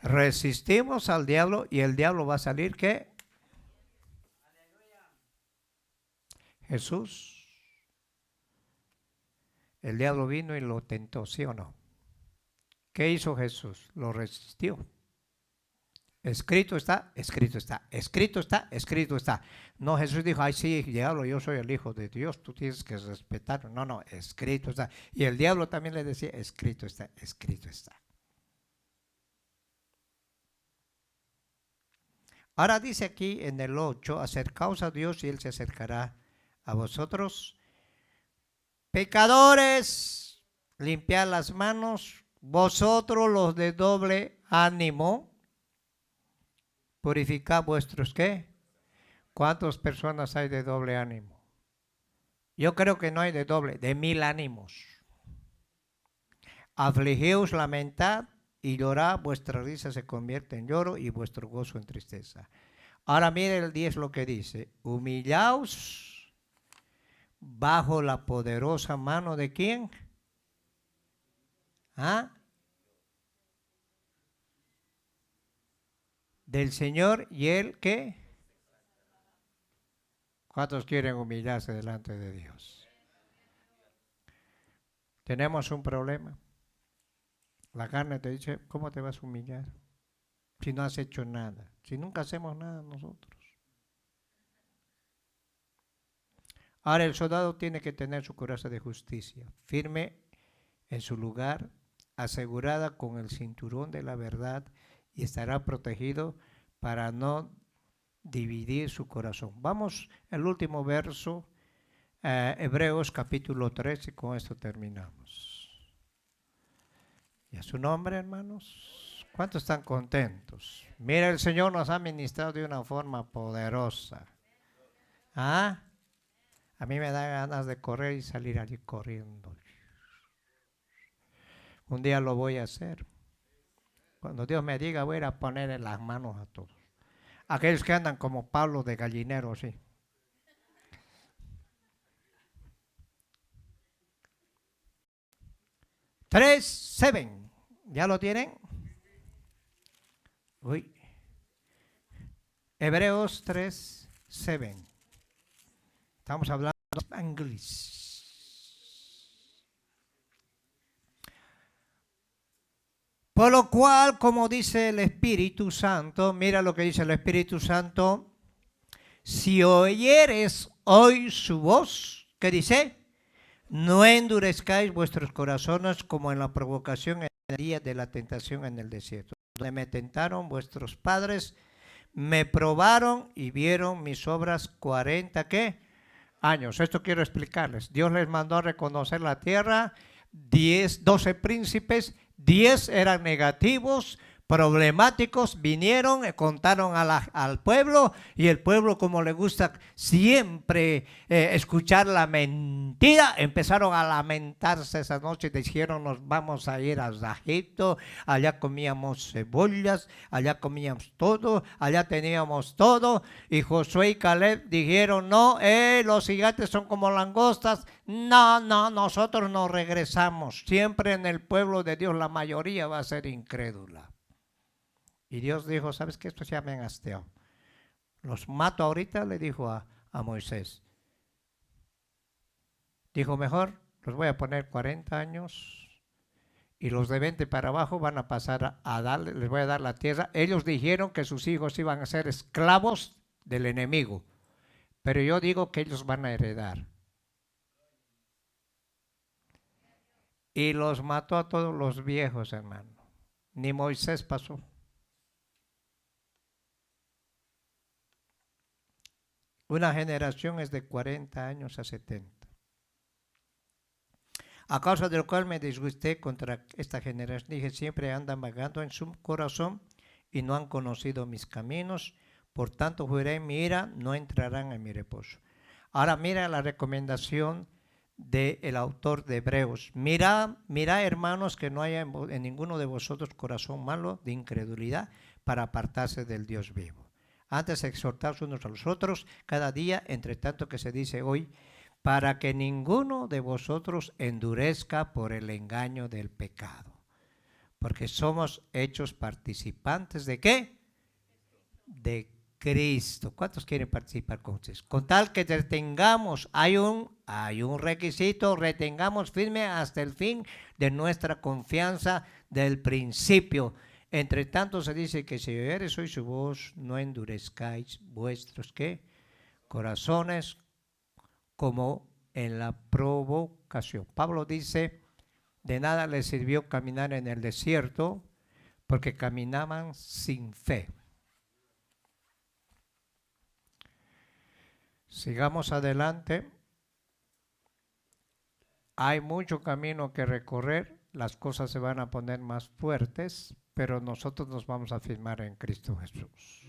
Resistimos al diablo y el diablo va a salir ¿qué? Jesús. El diablo vino y lo tentó, ¿sí o no? ¿Qué hizo Jesús? Lo resistió. Escrito está, escrito está, escrito está, escrito está. No, Jesús dijo, ay sí, diablo, yo soy el Hijo de Dios, tú tienes que respetar. No, no, escrito está. Y el diablo también le decía, escrito está, escrito está. Ahora dice aquí en el 8, acercaos a Dios y Él se acercará a vosotros. Pecadores, limpiad las manos, vosotros los de doble ánimo, purificad vuestros ¿qué? ¿Cuántas personas hay de doble ánimo? Yo creo que no hay de doble, de 1000 ánimos. Afligíos, lamentad y llorad, vuestra risa se convierte en lloro y vuestro gozo en tristeza. Ahora mire el 10 lo que dice, humillaos bajo la poderosa mano de ¿quién? ¿Ah? Del Señor, y Él ¿qué? ¿Cuántos quieren humillarse delante de Dios? Tenemos un problema. La carne te dice, ¿cómo te vas a humillar? Si no has hecho nada, si nunca hacemos nada nosotros. Ahora el soldado tiene que tener su coraza de justicia, firme en su lugar, asegurada con el cinturón de la verdad, y estará protegido para no dividir su corazón. Vamos al último verso, Hebreos capítulo 3, y con esto terminamos. ¿Y a su nombre, hermanos? ¿Cuántos están contentos? Mira, el Señor nos ha ministrado de una forma poderosa. ¿Ah? A mí me da ganas de correr y salir allí corriendo. Un día lo voy a hacer. Cuando Dios me diga, voy a ir a poner en las manos a todos. Aquellos que andan como Pablo de gallinero, sí. Tres, 7. ¿Ya lo tienen? Uy. Hebreos 3, 7. Estamos hablando de inglés. Por lo cual, como dice el Espíritu Santo, mira lo que dice el Espíritu Santo, si oyeres hoy su voz, ¿qué dice? No endurezcáis vuestros corazones como en la provocación en el día de la tentación en el desierto, donde me tentaron vuestros padres, me probaron y vieron mis obras 40, ¿qué? Años. Esto quiero explicarles. Dios les mandó a reconocer la tierra, 12 príncipes, 10 eran negativos, problemáticos, vinieron, contaron al pueblo, y el pueblo, como le gusta siempre escuchar la mentira, empezaron a lamentarse esa noche. Dijeron: nos vamos a ir a Egipto, allá comíamos cebollas, allá comíamos todo, allá teníamos todo. Y Josué y Caleb dijeron: no, los gigantes son como langostas, no, nosotros no regresamos. Siempre en el pueblo de Dios la mayoría va a ser incrédula. Y Dios dijo: ¿sabes qué? Estos ya me han hasteado. Los mato ahorita, le dijo a Moisés. Dijo: mejor los voy a poner 40 años y los de 20 para abajo van a pasar a darle, les voy a dar la tierra. Ellos dijeron que sus hijos iban a ser esclavos del enemigo, pero yo digo que ellos van a heredar. Y los mató a todos los viejos, hermano. Ni Moisés pasó. Una generación es de 40 años a 70. A causa de lo cual me disgusté contra esta generación. Dije: siempre andan vagando en su corazón y no han conocido mis caminos. Por tanto, juré en mi ira, no entrarán en mi reposo. Ahora mira la recomendación del autor de Hebreos. Mira, hermanos, que no haya en ninguno de vosotros corazón malo de incredulidad, para apartarse del Dios vivo. Antes exhortaos unos a los otros cada día, entre tanto que se dice hoy, para que ninguno de vosotros endurezca por el engaño del pecado. Porque somos hechos participantes ¿de qué? De Cristo. ¿Cuántos quieren participar con ustedes? Con tal que retengamos, hay un requisito: retengamos firme hasta el fin de nuestra confianza del principio. Entre tanto se dice que si oyereis hoy su voz, no endurezcáis vuestros ¿qué? Corazones, como en la provocación. Pablo dice: de nada les sirvió caminar en el desierto, porque caminaban sin fe. Sigamos adelante. Hay mucho camino que recorrer, las cosas se van a poner más fuertes, pero nosotros nos vamos a afirmar en Cristo Jesús.